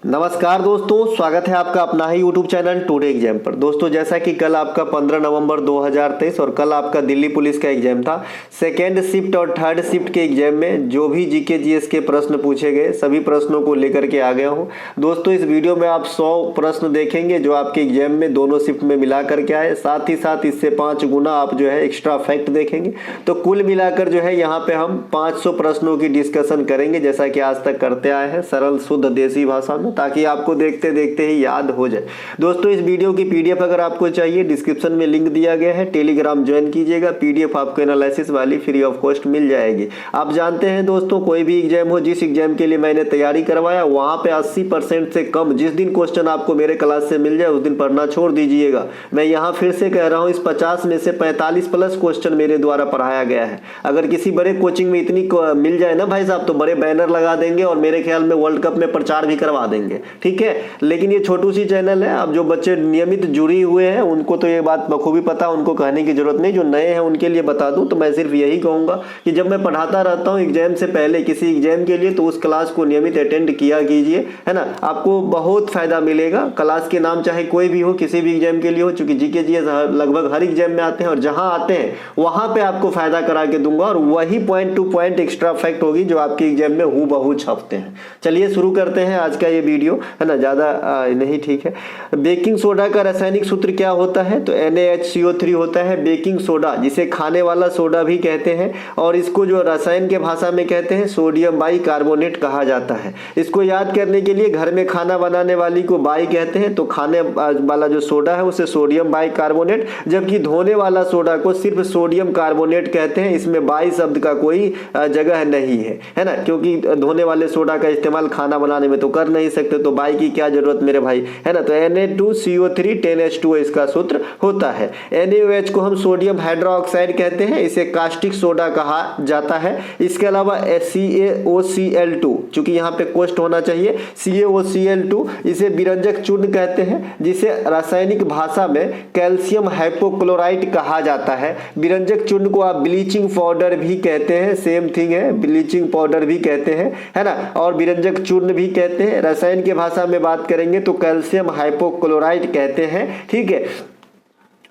नमस्कार दोस्तों, स्वागत है आपका अपना ही यूट्यूब चैनल टुडे एग्जाम पर। दोस्तों जैसा कि कल आपका 15 नवंबर 2023 और कल आपका दिल्ली पुलिस का एग्जाम था। सेकेंड शिफ्ट और थर्ड शिफ्ट के एग्जाम में जो भी जीके जीएस के प्रश्न पूछे गए सभी प्रश्नों को लेकर के आ गया हूं। दोस्तों इस वीडियो में आप 100 प्रश्न देखेंगे जो आपके एग्जाम में दोनों शिफ्ट में मिला करके आए। साथ ही साथ इससे 5 गुना आप जो है एक्स्ट्रा फैक्ट देखेंगे। तो कुल मिलाकर जो है यहाँ पे हम 500 प्रश्नों की डिस्कशन करेंगे, जैसा कि आज तक करते आए हैं सरल शुद्ध देसी भाषा में, ताकि आपको देखते देखते ही याद हो जाए। दोस्तों इस वीडियो की पीडीएफ अगर आपको चाहिए डिस्क्रिप्शन में लिंक दिया गया है, टेलीग्राम ज्वाइन कीजिएगा। पीडीएफ आपको एनालिसिस वाली फ्री ऑफ कॉस्ट मिल जाएगी। आप जानते हैं दोस्तों, कोई भी एग्जाम हो, जिस एग्जाम के लिए मैंने तैयारी करवाया वहां पे 80% से कम जिस दिन क्वेश्चन आपको मेरे क्लास से मिल जाए उस दिन पढ़ना छोड़ दीजिएगा। मैं यहाँ फिर से कह रहा हूँ, इस 50 में से 45 प्लस क्वेश्चन मेरे द्वारा पढ़ाया गया है। अगर किसी बड़े कोचिंग में इतनी मिल जाए ना भाई साहब, तो बड़े बैनर लगा देंगे और मेरे ख्याल में वर्ल्ड कप में प्रचार भी करवा देंगे, ठीक है। लेकिन ये छोटू सी चैनल है। अब जो बच्चे नियमित जुड़ी हुए हैं उनको तो ये बात बखूबी पता, उनको कहने की जरूरत नहीं। जो नए हैं उनके लिए बता दूं तो मैं सिर्फ यही कहूंगा कि जब मैं पढ़ाता रहता हूं एग्जाम से पहले किसी एग्जाम के लिए, तो उस क्लास को नियमित अटेंड किया कीजिए, है ना। आपको बहुत फायदा मिलेगा। क्लास के नाम चाहे कोई भी हो, किसी भी एग्जाम के लिए हो, चूंकि जीके जीएस लगभग हर एग्जाम में आते हैं और जहां आते हैं वहां पे आपको फायदा करा के दूंगा और वही point two point extra fact होगी जो आपके एग्जाम में हूबहू छपते हैं। चलिए शुरू करते हैं आज का ये वीडियो, है ना। ज्यादा नहीं, ठीक है। बेकिंग सोडा का रासायनिक सूत्र क्या होता है? तो NaHCO3 होता है। बेकिंग सोडा जिसे खाने वाला सोडा भी कहते हैं और इसको जो रसायन के भाषा में कहते हैं सोडियम बाइकार्बोनेट कहा जाता है। इसको याद करने के लिए घर में खाना बनाने वाली को बाई कहते हैं, तो खाने वाला जो सोडा है उसे सोडियम बाइकार्बोनेट, जबकि धोने वाला सोडा को सिर्फ सोडियम कार्बोनेट कहते हैं। इसमें बाई शब्द का कोई जगह नहीं है ना, क्योंकि धोने वाले सोडा का इस्तेमाल खाना बनाने में तो कर नहीं सकते, तो बाई की क्या जरूरत मेरे भाई, है ना। तो Na2CO3 10H2O इसका सूत्र होता है। NaOH को हम सोडियम हाइड्रोक्साइड कहते हैं, इसे कास्टिक सोडा कहा जाता है। इसके अलावा CaOCl2, चूंकि यहाँ पे कोष्ट होना चाहिए, CaOCl2 इसे विरंजक चूर्ण कहते हैं, जिसे रासायनिक भाषा में कैल्शियम हाइपोक्लोराइट कहा जाता है। विरंजक चूर्ण को आप ब्लीचिंग पाउडर भी कहते हैं, सेम थिंग है, ब्लीचिंग पाउडर भी कहते हैं, है ना, और विरंजक चूर्ण भी कहते हैं। रसायन की भाषा में बात करेंगे तो कैल्शियम हाइपोक्लोराइट कहते हैं, ठीक है।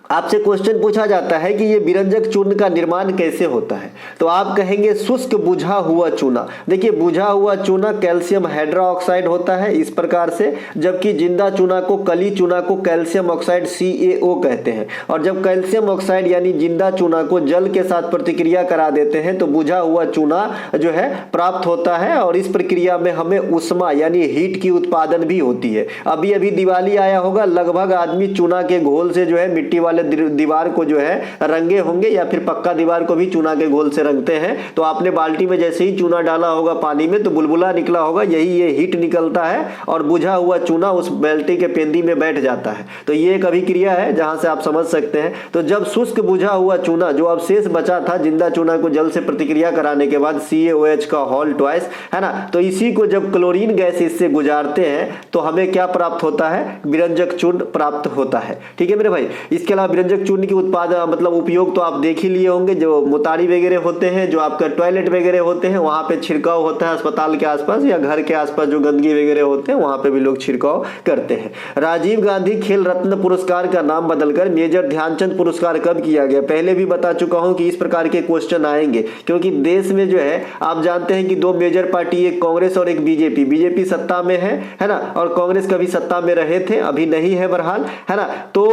आपसे क्वेश्चन पूछा जाता है कि ये विरंजक चूर्ण का निर्माण कैसे होता है, तो आप कहेंगे शुष्क बुझा हुआ चूना। देखिए बुझा हुआ चूना कैल्शियम हाइड्रोक्साइड होता है इस प्रकार से, जबकि जिंदा चूना को, कली चूना को कैल्शियम ऑक्साइड CaO कहते हैं। और जब कैल्शियम ऑक्साइड यानी जिंदा चूना को जल के साथ प्रतिक्रिया करा देते हैं तो बुझा हुआ चूना जो है प्राप्त होता है और इस प्रक्रिया में हमें उष्मा यानी हीट की उत्पादन भी होती है। अभी अभी दिवाली आया होगा, लगभग आदमी चूना के घोल से जो है मिट्टी वाले दीवार को जो है रंगे होंगे, या फिर पक्का दीवार को भी चूना के घोल से रंगते हैं। तो आपने बाल्टी में जैसे ही चूना डाला होगा पानी में तो बुलबुला निकला होगा, यही ये हीट निकलता है और बुझा हुआ चूना उस बाल्टी के पेंदी में बैठ जाता है। तो ये एक अभिक्रिया है जहां से आप समझ सकते हैं। तो जब शुष्क बुझा हुआ चूना, जो अवशेष बचा था जिंदा चूना को जल से प्रतिक्रिया कराने के बाद, CaOH का होल ट्वाइस, है ना, तो इसी को जब क्लोरीन गैस इससे गुजारते हैं तो हमें क्या प्राप्त होता है? विरंजक चूर्ण प्राप्त होता है, ठीक है मेरे भाई। इसके अलावा विरंजक चूर्ण की उत्पादन मतलब उपयोग तो आप देख ही लिए होंगे। जो मुतारी वगैरह होते हैं, जो आपका टॉयलेट वगैरह होते हैं, वहां पे छिड़काव होता है अस्पताल के आसपास या घर के आसपास जो गंदगी वगैरह होते हैं वहां पे भी लोग छिड़काव करते हैं। राजीव गांधी खेल रत्न पुरस्कार का नाम बदलकर मेजर ध्यानचंद पुरस्कार कब किया गया? पहले भी बता चुका हूं कि इस प्रकार के क्वेश्चन आएंगे, क्योंकि देश में जो है आप जानते हैं कि 2 मेजर पार्टी, एक कांग्रेस और एक बीजेपी। बीजेपी सत्ता में है ना, और कांग्रेस कभी सत्ता में रहे थे, अभी नहीं है बहरहाल, है ना। तो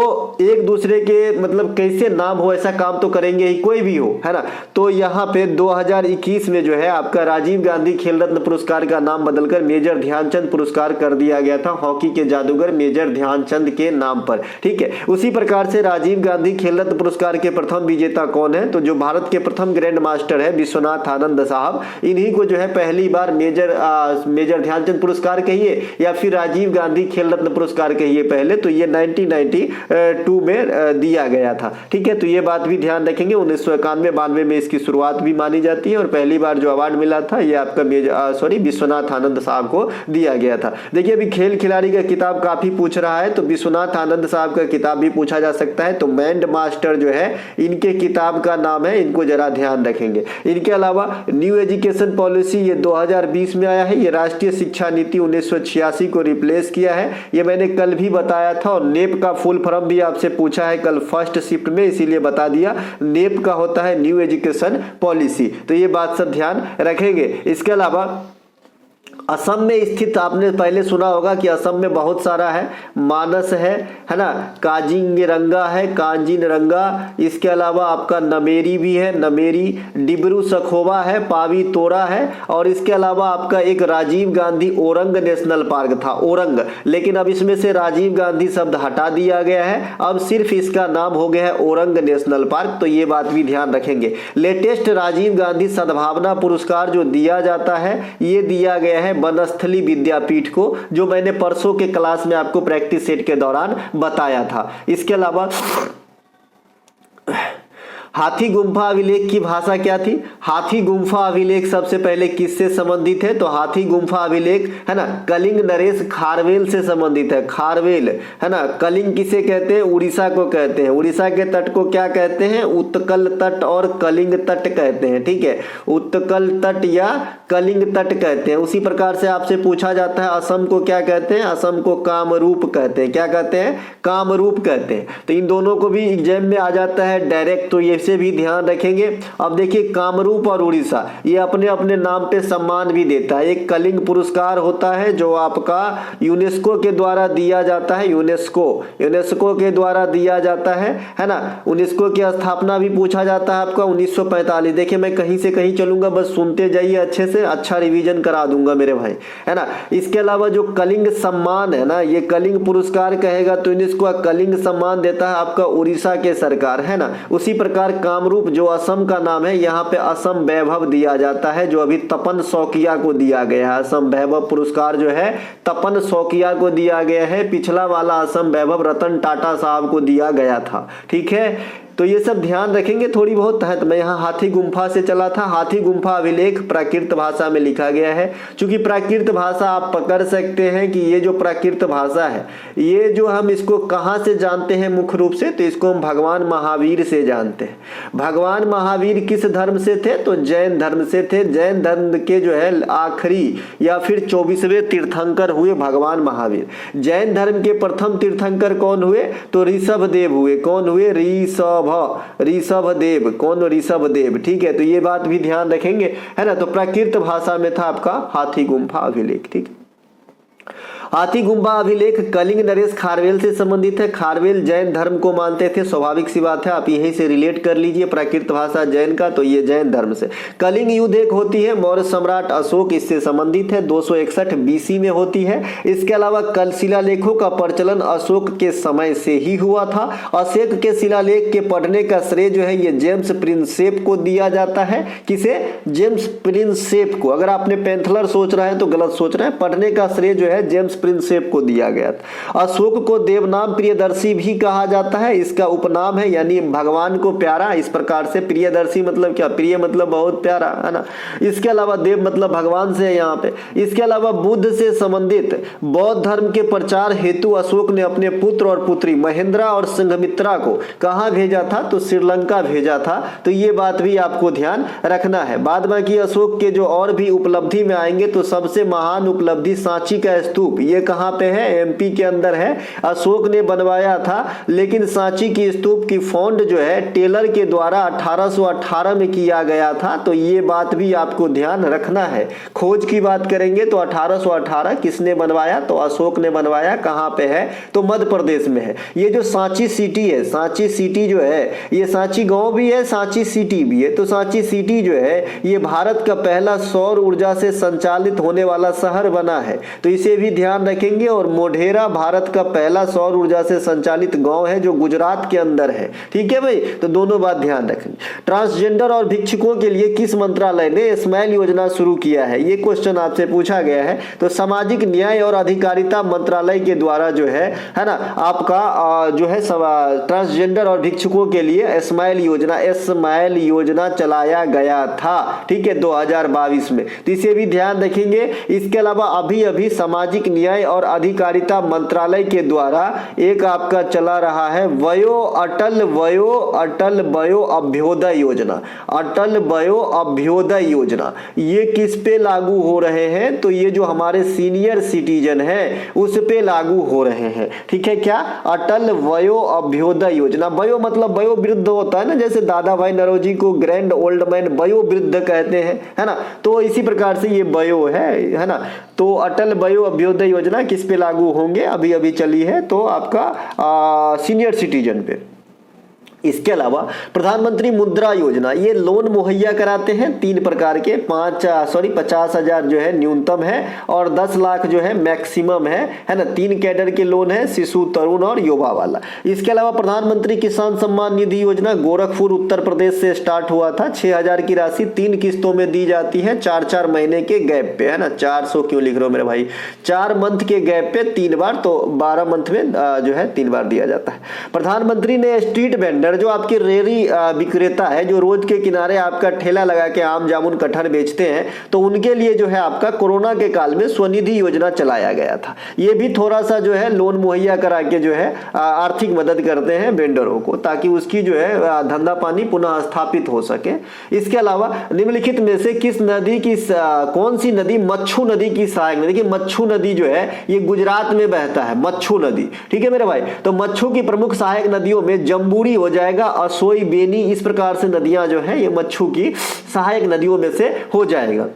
एक दूसरे के मतलब कैसे नाम हो ऐसा काम तो करेंगे ही, कोई भी हो, है ना। तो यहाँ पे 2021 में जो है आपका राजीव गांधी खेल रत्न पुरस्कार का नाम बदलकर मेजर ध्यानचंद पुरस्कार कर दिया गया था, हॉकी के जादूगर मेजर ध्यानचंद के नाम पर, ठीक है। उसी प्रकार से राजीव गांधी खेल रत्न पुरस्कार के प्रथम विजेता कौन है? तो जो भारत के प्रथम ग्रैंड मास्टर है विश्वनाथ आनंद साहब, इन्हीं को जो है पहली बार मेजर ध्यानचंद पुरस्कार कहिए या फिर राजीव गांधी खेल रत्न पुरस्कार कहिए पहले, तो ये 1992 में दिया गया था। ठीक है, तो ये बात भी ध्यान रखेंगे। 1991-92 में इसकी शुरुआत भी मानी जाती है और पहली बार जो अवार्ड मिला था ये आपका विश्वनाथ आनंद साहब को दिया गया था। देखिए अभी खेल खिलाड़ी का किताब काफी पूछ रहा है, तो विश्वनाथ आनंद साहब का किताब भी पूछा जा सकता है। तो मैंड मास्टर जो है इनके किताब का नाम है, इनको जरा ध्यान रखेंगे। इनके अलावा न्यू एजुकेशन पॉलिसी ये 2020 में आया है, ये राष्ट्रीय शिक्षा नीति 1986 को रिप्लेस किया है, ये मैंने कल भी बताया था। और नेप का फुल फॉर्म भी आपसे पूछा है कल फर्स्ट शिफ्ट में, इसीलिए बता दिया। नेप का होता है न्यू एजुकेशन पॉलिसी, तो ये बात सब ध्यान रखेंगे। इसके अलावा असम में स्थित, आपने पहले सुना होगा कि असम में बहुत सारा है, मानस है ना, काजीरंगा है, कांजीरंगा, इसके अलावा आपका नमेरी भी है, नमेरी, डिब्रू सखोवा है, पावी तोरा है, और इसके अलावा आपका एक राजीव गांधी ओरंग नेशनल पार्क था, ओरंग, लेकिन अब इसमें से राजीव गांधी शब्द हटा दिया गया है, अब सिर्फ इसका नाम हो गया है ओरंग नेशनल पार्क, तो ये बात भी ध्यान रखेंगे। लेटेस्ट राजीव गांधी सद्भावना पुरस्कार जो दिया जाता है ये दिया गया है बनस्थली विद्यापीठ को, जो मैंने परसों के क्लास में आपको प्रैक्टिस सेट के दौरान बताया था। इसके अलावा हाथी गुम्फा अभिलेख की भाषा क्या थी? हाथी गुम्फा अभिलेख सबसे पहले किससे संबंधित है? तो हाथी गुम्फा अभिलेख है ना कलिंग नरेश खारवेल से संबंधित है, खारवेल है ना। कलिंग किसे कहते हैं? उड़ीसा को कहते हैं। उड़ीसा के तट को क्या कहते हैं? उत्कल तट और कलिंग तट कहते हैं। ठीक है, उत्कल तट या कलिंग तट कहते हैं। उसी प्रकार से आपसे पूछा जाता है असम को क्या कहते हैं? असम को कामरूप कहते हैं। क्या कहते हैं? कामरूप कहते हैं। तो इन दोनों को भी एग्जाम में आ जाता है डायरेक्ट, तो ये से भी ध्यान रखेंगे। अब देखिए कामरूप और उड़ीसा ये अपने अपने नाम पे सम्मान भी देता है। एक कलिंग पुरस्कार होता है जो आपका यूनेस्को के द्वारा दिया जाता है, यूनेस्को के द्वारा दिया जाता है ना। यूनेस्को की स्थापना भी पूछा जाता है आपका 1945। देखिए मैं कहीं से कहीं चलूंगा, बस सुनते जाइए अच्छे से, अच्छा रिवीजन करा दूंगा मेरे भाई, है ना। इसके अलावा जो कलिंग सम्मान है ना, ये कलिंग पुरस्कार कहेगा तो यूनेस्को कलिंग सम्मान देता है आपका उड़ीसा के सरकार, है ना। उसी प्रकार कामरूप जो असम का नाम है, यहाँ पे असम वैभव दिया जाता है जो अभी तपन शौकिया को दिया गया है। असम वैभव पुरस्कार जो है तपन शौकिया को दिया गया है, पिछला वाला असम वैभव रतन टाटा साहब को दिया गया था। ठीक है, तो ये सब ध्यान रखेंगे थोड़ी बहुत है। तो मैं यहाँ हाथी गुम्फा से चला था। हाथी गुम्फा अभिलेख प्राकृत भाषा में लिखा गया है। चूंकि प्राकृत भाषा आप पकड़ सकते हैं कि ये जो प्राकृत भाषा है, ये जो हम इसको कहाँ से जानते हैं मुख्य रूप से, तो इसको हम भगवान महावीर से जानते हैं। भगवान महावीर किस धर्म से थे? तो जैन धर्म से थे। जैन धर्म के जो है आखिरी या फिर 24वें तीर्थंकर हुए भगवान महावीर। जैन धर्म के प्रथम तीर्थंकर कौन हुए? तो ऋषभ देव हुए। कौन हुए? ऋषभ देव। कौन? ऋषभ देव। ठीक है, तो ये बात भी ध्यान रखेंगे, है ना। तो प्राकृत भाषा में था आपका हाथी गुम्फा अभिलेख। ठीक, हाथी गुम्फा अभिलेख कलिंग नरेश खारवेल से संबंधित है। खारवेल जैन धर्म को मानते थे, स्वाभाविक सी बात है, आप यहीं से रिलेट कर लीजिए प्राकृत भाषा जैन का, तो ये जैन धर्म से। कलिंग युद्ध एक होती है, मौर्य सम्राट अशोक इससे संबंधित है, 261 BC में होती है। इसके अलावा कल शिलालेखों का प्रचलन अशोक के समय से ही हुआ था। अशोक के शिलालेख के पढ़ने का श्रेय जो है ये जेम्स प्रिंसेप को दिया जाता है। किसे? जेम्स प्रिंसेप को। अगर आपने पेंथलर सोच रहे हैं तो गलत सोच रहे हैं, पढ़ने का श्रेय जो है जेम्स प्रिंसेप को दिया गया था। अशोक को देवनाम प्रियदर्शी भी कहा जाता है, इसका उपनाम है, यानी भगवान को प्यारा। इस प्रकार से प्रियदर्शी मतलब क्या? प्रिय मतलब बहुत प्यारा, है ना। इसके अलावा देव मतलब भगवान से है यहाँ पे। इसके अलावा बुद्ध से संबंधित बौद्ध धर्म के प्रचार हेतु अशोक ने अपने पुत्र और पुत्री महेंद्रा और संघमित्रा को कहाँ भेजा था? तो श्रीलंका भेजा था। तो ये बात भी आपको ध्यान रखना है। बाद बाकी अशोक के जो और भी उपलब्धि में आएंगे तो सबसे महान उपलब्धि सांची का स्तूप, ये कहाँ पे है? MP के अंदर है। अशोक ने बनवाया था, लेकिन सांची की स्तूप की फौंड जो है टेलर के द्वारा 1818 में किया गया था। तो ये बात भी आपको ध्यान रखना है। खोज की बात करेंगे तो 1818 किसने बनवाया? तो अशोक ने बनवाया। कहाँ पे है? तो मध्य प्रदेश में है। ये जो सांची सिटी है, सांची सिटी जो है, ये सांची गांव भी है, सांची सिटी भी है। तो सांची सिटी जो है ये भारत का पहला सौर ऊर्जा से संचालित होने वाला शहर बना है। तो इसे भी ध्यान ध्यान रखेंगे। और मोढेरा भारत का पहला सौर ऊर्जा से संचालित गांव है जो गुजरात के अंदर है। ठीक है भाई, तो दोनों बात ध्यान रखेंगे। ट्रांसजेंडर और भिक्षुकों के लिए किस मंत्रालय ने स्माइल योजना शुरू किया है, ये क्वेश्चन आपसे पूछा गया है। तो सामाजिक न्याय और अधिकारिता मंत्रालय के द्वारा जो है ना आपका जो है ट्रांसजेंडर और भिक्षुकों के लिए स्माइल योजना चलाया गया था। ठीक है, 2022 में, तो इसे भी ध्यान रखेंगे। इसके अलावा अभी अभी सामाजिक न्याय और अधिकारिता मंत्रालय के द्वारा एक आपका चला रहा है अटल वयो अभ्युदय योजना। अटल वयो अभ्युदय योजना ये किस पे लागू हो रहे हैं, तो ये जो हमारे सीनियर सिटीजन है उस पे लागू हो रहे हैं। ठीक है, क्या अटल वयो अभ्युदय योजना। वयो मतलब वयो वृद्ध होता है ना, जैसे दादा भाई नरोजी को ग्रैंड ओल्ड मैन वयो वृद्ध कहते हैं, है ना, तो इसी प्रकार से ये वयो है ना। तो अटल वयो अभ्युदय योजना किस पे लागू होंगे, अभी अभी चली है, तो आपका सीनियर सिटीजन पे। इसके अलावा प्रधानमंत्री मुद्रा योजना ये लोन मुहैया कराते हैं 3 प्रकार के, 50,000 जो है न्यूनतम है और 10 लाख जो है मैक्सिमम है ना। 3 कैडर के लोन है, शिशु, तरुण और युवा वाला। इसके अलावा प्रधानमंत्री किसान सम्मान निधि योजना गोरखपुर उत्तर प्रदेश से स्टार्ट हुआ था। 6,000 की राशि 3 किस्तों में दी जाती है, 4-4 महीने के गैप पे, है ना। 400 क्यों लिख रहे हो मेरे भाई, 4 मंथ के गैप पे 3 बार, तो 12 मंथ में जो है 3 बार दिया जाता है। प्रधानमंत्री ने स्ट्रीट वेंडर जो आपके रेहड़ी विक्रेता है, जो रोड के किनारे आपका ठेला लगा के आम जामुन कटहर बेचते हैं, तो उनके लिए जो है आपका कोरोना के काल में स्वनिधि योजना चलाया गया था। ये भी थोड़ा सा जो है लोन मुहैया करा के जो है आर्थिक मदद करते हैं वेंडरों को, ताकि उसकी जो है धंधा पानी पुनः स्थापित हो सके। इसके अलावा निम्नलिखित में से किस नदी की कौन सी नदी मच्छू नदी की सहायक नदी। देखिए मच्छू नदी जो है ये गुजरात में बहता है, मच्छू नदी। ठीक है मेरे भाई, तो मच्छू की प्रमुख सहायक नदियों में जम्बूरी हो जाएगा, असोई, बेनी, इस प्रकार से नदियां जो है ये मच्छू की सहायक नदियों में से हो जाएगा।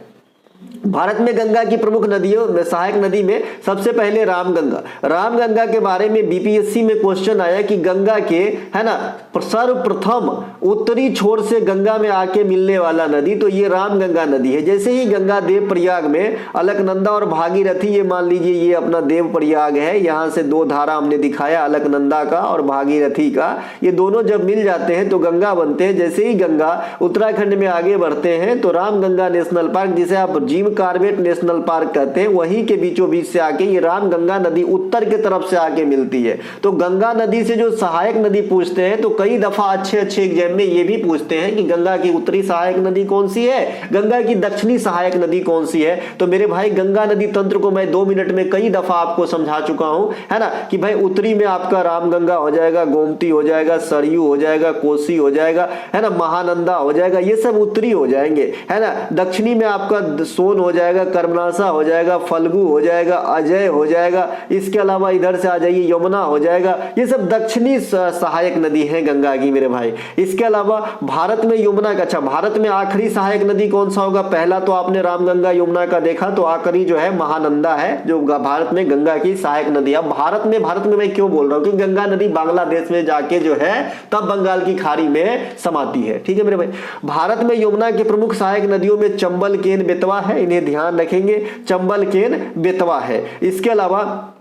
भारत में गंगा की प्रमुख नदियों में सहायक नदी में सबसे पहले रामगंगा के बारे में बीपीएससी में क्वेश्चन आया कि गंगा के, है ना, सर्वप्रथम उत्तरी छोर से गंगा में आके मिलने वाला नदी, तो ये रामगंगा नदी है। जैसे ही गंगा देव प्रयाग में अलकनंदा और भागीरथी, ये मान लीजिए ये अपना देव प्रयाग है, यहां से 2 धारा हमने दिखाया, अलकनंदा का और भागीरथी का, ये दोनों जब मिल जाते हैं तो गंगा बनते हैं। जैसे ही गंगा उत्तराखंड में आगे बढ़ते हैं तो रामगंगा नेशनल पार्क, जिसे आप जिम कार्बेट नेशनल पार्क कहते हैं, वहीं के बीचों बीच से आके ये रामगंगा नदी उत्तर के तरफ से आके मिलती है। तो गंगा नदी से जो सहायक नदी पूछते हैं, तो कई दफा अच्छे एग्जाम में ये भी पूछते हैं कि गंगा की उत्तरी सहायक नदी कौन सी है, गंगा की दक्षिणी सहायक नदी कौन सी है। तो मेरे भाई गंगा नदी तंत्र को मैं 2 मिनट में कई दफा आपको समझा चुका हूं, है ना, कि भाई उत्तरी में आपका रामगंगा हो जाएगा, गोमती हो जाएगा, सरयू हो जाएगा, कोसी हो जाएगा, है ना, महानंदा हो जाएगा, ये सब उत्तरी हो जाएंगे, है ना। दक्षिणी में आपका सोन हो जाएगा, कर्मनासा हो जाएगा, फल्गु हो जाएगा, अजय हो जाएगा। इसके अलावा इधर से आ जाइए यमुना हो जाएगा। ये सब दक्षिणी सहायक नदी है गंगा की मेरे भाई। इसके अलावा भारत में यमुना का, अच्छा भारत में आखिरी सहायक नदी कौन सा होगा, पहला तो आपने रामगंगा यमुना का देखा, तो आखिरी जो है महानंदा है, जो भारत में गंगा की सहायक नदी है। भारत में मैं क्यों बोल रहा हूं, क्योंकि गंगा नदी बांग्लादेश में जाके जो है तब बंगाल की खाड़ी में समाती है। ठीक है मेरे भाई, भारत में यमुना की प्रमुख सहायक नदियों में चंबल, केन, बेतवा है, इन्हें ध्यान रखेंगे, चंबल, केन, बेतवा है। इसके अलावा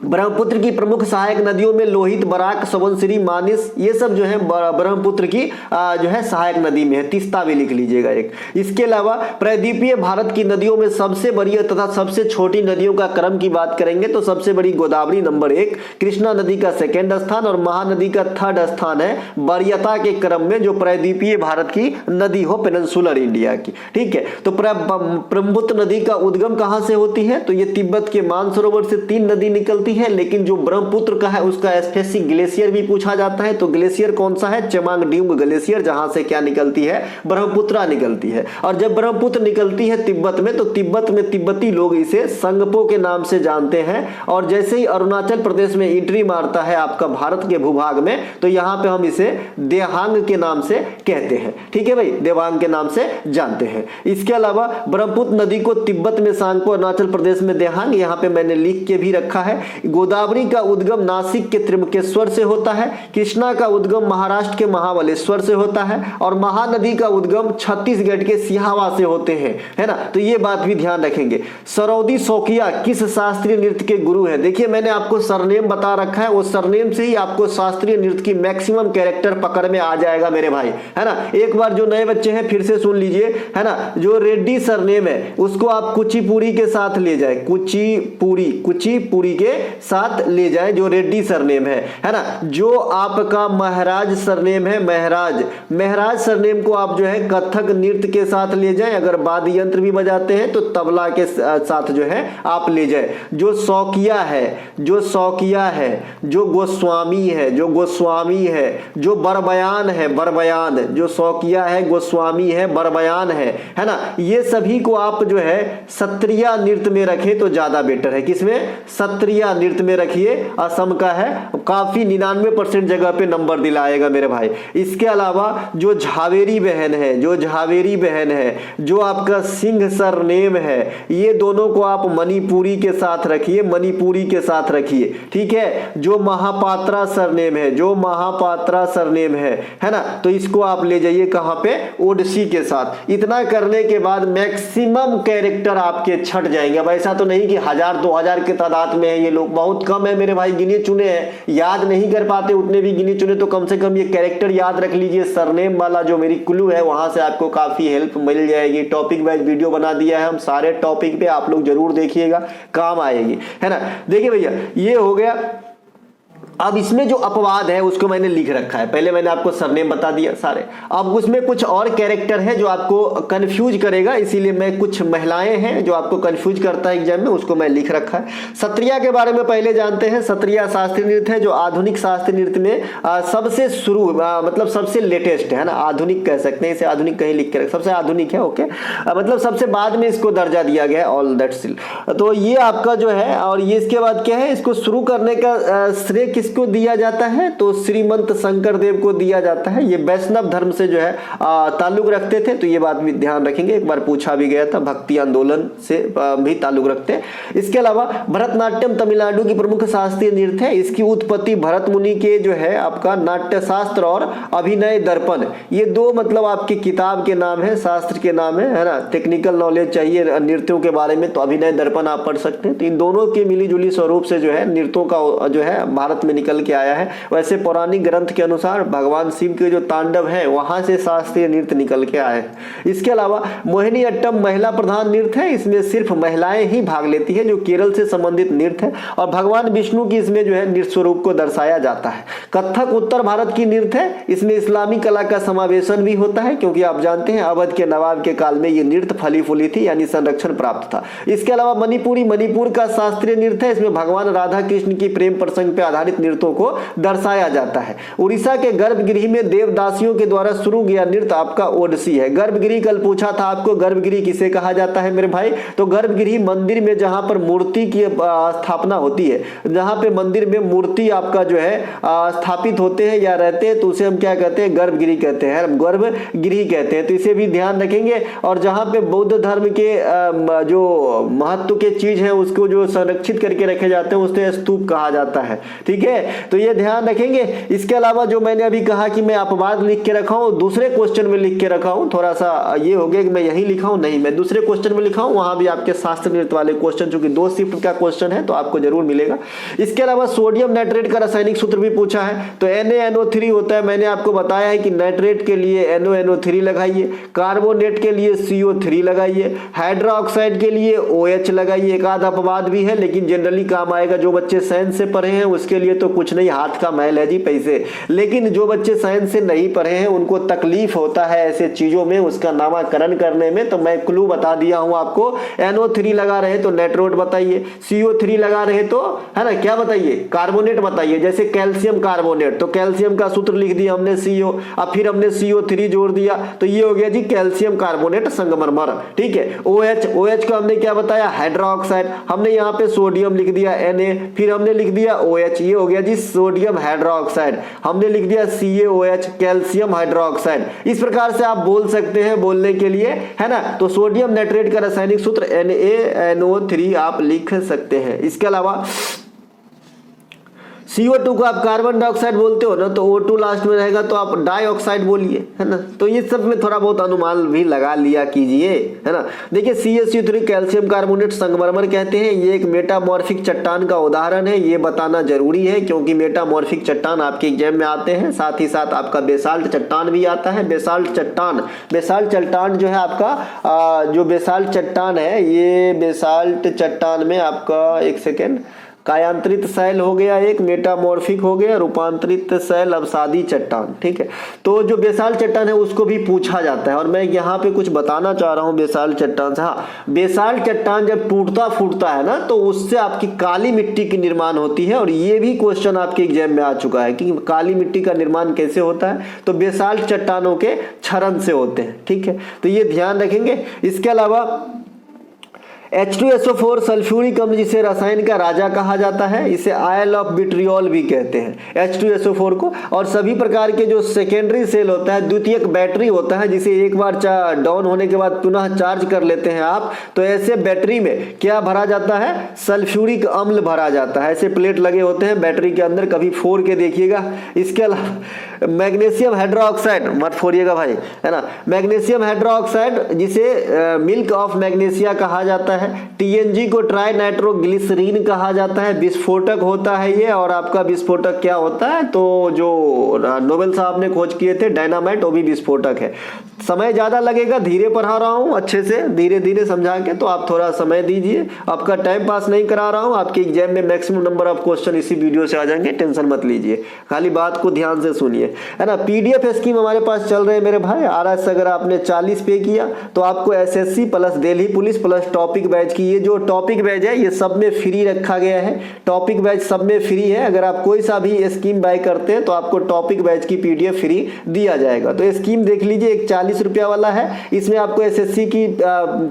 ब्रह्मपुत्र की प्रमुख सहायक नदियों में लोहित, बराक, सुबनसिरी, मानस, ये सब जो है ब्रह्मपुत्र की जो है सहायक नदी में है। तीस्ता भी लिख लीजिएगा एक। इसके अलावा प्रायद्वीपीय भारत की नदियों में सबसे बड़ी तथा सबसे छोटी नदियों का क्रम की बात करेंगे तो सबसे बड़ी गोदावरी नंबर 1, कृष्णा नदी का 2nd स्थान और महानदी का 3rd स्थान है वरीयता के क्रम में, जो प्रायद्वीपीय भारत की नदी हो, पेनिनसुलर इंडिया की। ठीक है, तो ब्रह्मपुत्र नदी का उद्गम कहां से होती है, तो ये तिब्बत के मानसरोवर से 3 नदी निकलती है, लेकिन जो ब्रह्मपुत्र का है उसका स्पेसिफिक ग्लेशियर भी पूछा जाता है। तो ग्लेशियर कौन सा है, चेमांगड्यूंग ग्लेशियर, जहां से क्या निकलती है, ब्रह्मपुत्रा निकलती है। और जब ब्रह्मपुत्र निकलती है तिब्बत में, तो तिब्बत में तिब्बती लोग इसे संगपो के नाम से जानते हैं। और जैसे ही अरुणाचल प्रदेश में एंट्री मारता है आपका भारत के भूभाग में, तो यहां पे हम इसे देहांग के नाम से कहते हैं। ठीक है भाई, देवांग के नाम से जानते हैं। इसके अलावा ब्रह्मपुत्र नदी को तिब्बत में सांगपो, अरुणाचल प्रदेश में देहांग, यहां पे मैंने लिख के भी रखा है। गोदावरी का उद्गम नासिक के त्र्यंबकेश्वर से होता है, कृष्णा का उद्गम महाराष्ट्र के महाबलेश्वर से होता है और महानदी का उद्गम छत्तीसगढ़ के सिहावा से होते हैं, है ना। तो ये बात भी ध्यान रखेंगे। सरौदी शौकिया किस शास्त्रीय नृत्य के गुरु हैं? देखिए मैंने आपको सरनेम बता रखा है, वो सरनेम से ही आपको शास्त्रीय नृत्य की मैक्सिमम कैरेक्टर पकड़ में आ जाएगा मेरे भाई, है ना। एक बार जो नए बच्चे हैं फिर से सुन लीजिए, है ना। जो रेड्डी सरनेम है उसको आप कुचिपुड़ी के साथ ले जाए, कुचिपुड़ी के साथ ले जाए जो रेड्डी सरनेम है ना। जो आपका महराज सरनेम है, महराज सरनेम को आप जो है कथक नृत्य के साथ ले जाए, अगर वाद्य यंत्र भी बजाते हैं तो तबला के साथ जो है आप ले जाए। जो शौकिया है, जो गोस्वामी है, जो बरबयान है, जो शौकिया है, गोस्वामी है, बरबयान है ना। ये सभी को आप जो है सत्रिय नृत्य में रखें तो ज्यादा बेटर है। किसमें? सत्रिय नृत्य में रखिए। असम का है, काफी 99% जगह पे नंबर दिलाएगा मेरे भाई। इसके अलावा जो झावेरी बहन है, जो आपका सिंह सरनेम है, ये दोनों को आप मणिपुरी के साथ रखिए, ठीक है। जो महापात्रा सरनेम है ना, तो इसको आप ले जाइए कहां पे? ओडिसी के साथ। इतना करने के बाद मैक्सिमम कैरेक्टर आपके छट जाएंगे। अब ऐसा तो नहीं कि 1000-2000 के तादाद में है, ये लोग बहुत कम है मेरे भाई, गिने चुने हैं, याद नहीं कर पाते, उतने भी गिने चुने तो कम से कम ये कैरेक्टर याद रख लीजिए। सरनेम वाला जो मेरी क्लू है वहां से आपको काफी हेल्प मिल जाएगी। टॉपिक वाइज वीडियो बना दिया है हम, सारे टॉपिक पे आप लोग जरूर देखिएगा, काम आएगी, है ना। देखिए भैया ये हो गया। अब इसमें जो अपवाद है उसको मैंने लिख रखा है, पहले मैंने आपको सरनेम बता दिया सारे। अब उसमें कुछ और कैरेक्टर है जो आपको कंफ्यूज करेगा, इसीलिए मैं कुछ महिलाएं हैं जो आपको कंफ्यूज करता है एग्जाम में, उसको मैं लिख रखा है। सत्रिया के बारे में पहले जानते हैं। सत्रिया शास्त्रीय नृत्य है जो आधुनिक शास्त्रीय नृत्य में सबसे शुरू मतलब सबसे लेटेस्ट है ना, आधुनिक कह सकते हैं इसे, आधुनिक कहीं लिख के सबसे आधुनिक है, ओके। मतलब सबसे बाद में इसको दर्जा दिया गया है, ऑल दैट स्टिल। तो ये आपका जो है, और ये इसके बाद क्या है, इसको शुरू करने का श्रेय किसको दिया जाता है? तो श्रीमंत शंकर देव को दिया जाता है। ये वैष्णव धर्म से जो है ताल्लुक रखते थे, तो ये बात भी ध्यान रखेंगे, एक बार पूछा भी गया था, भक्ति आंदोलन से भी ताल्लुक रखते हैं। इसके अलावा भरतनाट्यम तमिलनाडु की प्रमुख शास्त्रीय नृत्य है। इसकी उत्पत्ति भरत मुनि के जो है आपका नाट्य शास्त्र और अभिनय दर्पण, ये दो मतलब आपकी किताब के नाम है, शास्त्र के नाम है ना। टेक्निकल नॉलेज चाहिए नृत्यों के बारे में तो अभिनय दर्पण आप पढ़ सकते हैं। तो इन दोनों के मिली जुली स्वरूप से जो है नृत्यों का जो है भारत में निकल के आया है। वैसे पौराणिक ग्रंथ के अनुसार भगवान शिव के जो तांडव है वहां से शास्त्रीय नृत्य निकल के आए हैं। इसके अलावा मोहिनी अट्टम महिला प्रधान नृत्य है, इसमें सिर्फ महिलाएं ही भाग लेती है, जो केरल से संबंधित नृत्य है और भगवान विष्णु की इसमें जो है नृत्य स्वरूप को दर्शाया जाता है। कथक उत्तर भारत की नृत्य है, इसमें इस्लामी कला का समावेशन भी होता है, क्योंकि आप जानते हैं अवध के नवाब के काल में ये नृत्य फली फूली थी, यानी संरक्षण प्राप्त था। इसके अलावा मणिपुर का शास्त्रीय नृत्य है, इसमें भगवान राधा कृष्ण की प्रेम प्रसंग पर आधारित नृत्यों को दर्शाया जाता है। उड़ीसा के गर्भगृह में देवदासियों के द्वारा शुरू किया नृत्य आपका ओडिसी है। गर्भगृह कल पूछा था आपको, गर्भगृह किसे कहा जाता है मेरे भाई? तो गर्भगृह मंदिर में जहां पर मूर्ति की स्थापना होती है, जहां पे मंदिर में मूर्ति आपका जो है स्थापित होते हैं या रहते हैं, तो उसे हम क्या कहते हैं? गर्भगृह कहते हैं, गर्भगृह कहते हैं। तो इसे भी ध्यान रखेंगे। और जहां पे बौद्ध धर्म के जो महत्व के चीज है उसको जो संरक्षित करके रखे जाते हैं उसे स्तूप कहा जाता है, ठीक है। तो ये ध्यान रखेंगे। इसके अलावा जो मैंने अभी कहा कि मैं अपवाद लिख के रखा हूं, दूसरे क्वेश्चन में लिख के रखा हूं, थोड़ा सा ये हो गया कि मैं यही लिखा हूं, नहीं मैं दूसरे क्वेश्चन में लिखा हूं, वहां भी आपके शास्त्र नृत्य वाले क्वेश्चन, जो कि 2 शिफ्ट का क्वेश्चन है तो आपको जरूर मिलेगा। इसके अलावा सोडियम नाइट्रेट का रासायनिक सूत्र भी पूछा है, तो NaNO3 होता है। मैंने आपको बताया है कि नाइट्रेट के लिए NONO3 लगाइए, कार्बोनेट के लिए CO3 लगाइए, हाइड्रोक्साइड के लिए OH लगाइए। एक आध अपवाद भी है लेकिन जनरली काम आएगा। जो बच्चे साइंस से पढ़े हैं उसके लिए तो कुछ नहीं, हाथ का मैल है जी पैसे, लेकिन जो बच्चे साइंस से नहीं पढ़े हैं उनको तकलीफ होता है ऐसे चीजों में उसका नामकरण करने में, तो मैं क्लू बता दिया हूं आपको। NO3 लगा रहे तो नाइट्रोट बताइए, CO3 लगा रहे तो है ना क्या बताइए? कार्बोनेट बताइए। जैसे कैल्शियम कार्बोनेट, तो कैल्शियम का सूत्र लिख दिया हमने CO, अब फिर हमने CO3 जोड़ दिया तो ये हो गया जी कैल्शियम कार्बोनेट संगमरमर, ठीक है। OH को हमने क्या बताया? हाइड्रोक्साइड। हमने यहाँ पे सोडियम लिख दिया Na, फिर हमने लिख दिया OH, ये हो गया जी सोडियम हाइड्रोक्साइड। हमने लिख दिया CaOH, कैल्शियम हाइड्रोक्साइड। इस प्रकार से आप बोल सकते हैं बोलने के लिए, है ना। तो सोडियम नाइट्रेट का रासायनिक सूत्र NaNO3 आप लिख सकते हैं। इसके अलावा CO2 को आप कार्बन डाइऑक्साइड बोलते हो ना, तो O2 लास्ट में रहेगा तो आप डाइऑक्साइड बोलिए, है ना। तो ये सब में थोड़ा बहुत अनुमान भी लगा लिया कीजिए, है ना। देखिए CaCO3 कैल्शियम कार्बोनेट संगमरमर कहते हैं, ये एक मेटामॉर्फिक चट्टान का उदाहरण है। ये बताना जरूरी है क्योंकि मेटामॉर्फिक चट्टान आपके एग्जाम में आते हैं। साथ ही साथ आपका बेसाल्ट चट्टान भी आता है। बेसाल्ट चट्टान जो है आपका जो बेसाल्ट चट्टान है, ये बेसाल्ट चट्टान में आपका एक सेकेंड कायांतरित शैल हो गया, एक मेटामॉर्फिक हो गया, रूपांतरित शैल अवसादी चट्टान, ठीक है। तो जो बेसाल्ट चट्टान है उसको भी पूछा जाता है और मैं यहाँ पे कुछ बताना चाह रहा हूँ बेसाल्ट चट्टान से। हाँ, बेसाल्ट चट्टान जब टूटता फूटता है ना तो उससे आपकी काली मिट्टी की निर्माण होती है और ये भी क्वेश्चन आपके एग्जाम में आ चुका है कि काली मिट्टी का निर्माण कैसे होता है, तो बेसाल्ट चट्टानों के क्षरण से होते हैं, ठीक है। तो ये ध्यान रखेंगे। इसके अलावा H2SO4 सल्फ्यूरिक अम्ल जिसे रसायन का राजा कहा जाता है, इसे आयल ऑफ विट्रियोल भी कहते हैं H2SO4 को। और सभी प्रकार के जो सेकेंडरी सेल होता है, द्वितीयक बैटरी होता है जिसे एक बार डाउन होने के बाद पुनः चार्ज कर लेते हैं आप, तो ऐसे बैटरी में क्या भरा जाता है, सल्फ्यूरिक अम्ल भरा जाता है। ऐसे प्लेट लगे होते हैं बैटरी के अंदर, कभी फोड़ के देखिएगा। इसके अलावा मैग्नीशियम हाइड्रोक्साइड, मत फोड़िएगा भाई, है ना। मैग्नीशियम हाइड्रोक्साइड जिसे मिल्क ऑफ मैग्नीशिया कहा जाता है। TNG को ट्राई नाइट्रोग्लिसरीन कहा जाता है, विस्फोटक होता है ये। और आपका विस्फोटक क्या होता है, तो जो नोबेल साहब ने खोज किए थे डायनामाइट, वो भी विस्फोटक है। समय ज्यादा लगेगा, धीरे पढ़ा रहा हूँ, अच्छे से धीरे धीरे समझा के, तो आप थोड़ा समय दीजिए। आपका टाइम पास नहीं करा रहा हूँ, आपके एग्जाम में मैक्सिमम नंबर ऑफ क्वेश्चन इसी वीडियो से आ जाएंगे, टेंशन मत लीजिए, खाली बात को ध्यान से सुनिए, है ना। PDF स्कीम हमारे पास चल रहे हैं मेरे भाई। RS अगर आपने 40 पे किया तो आपको SSC plus Delhi police plus topic batch की, ये जो टॉपिक बैच है ये सब में फ्री रखा गया है। टॉपिक बैच सब में फ्री है। अगर आप कोई सा भी स्कीम बाय करते हैं तो आपको टॉपिक बैच की PDF फ्री दिया जाएगा। तो स्कीम देख लीजिए, एक 40 रुपया वाला है, इसमें आपको SSC की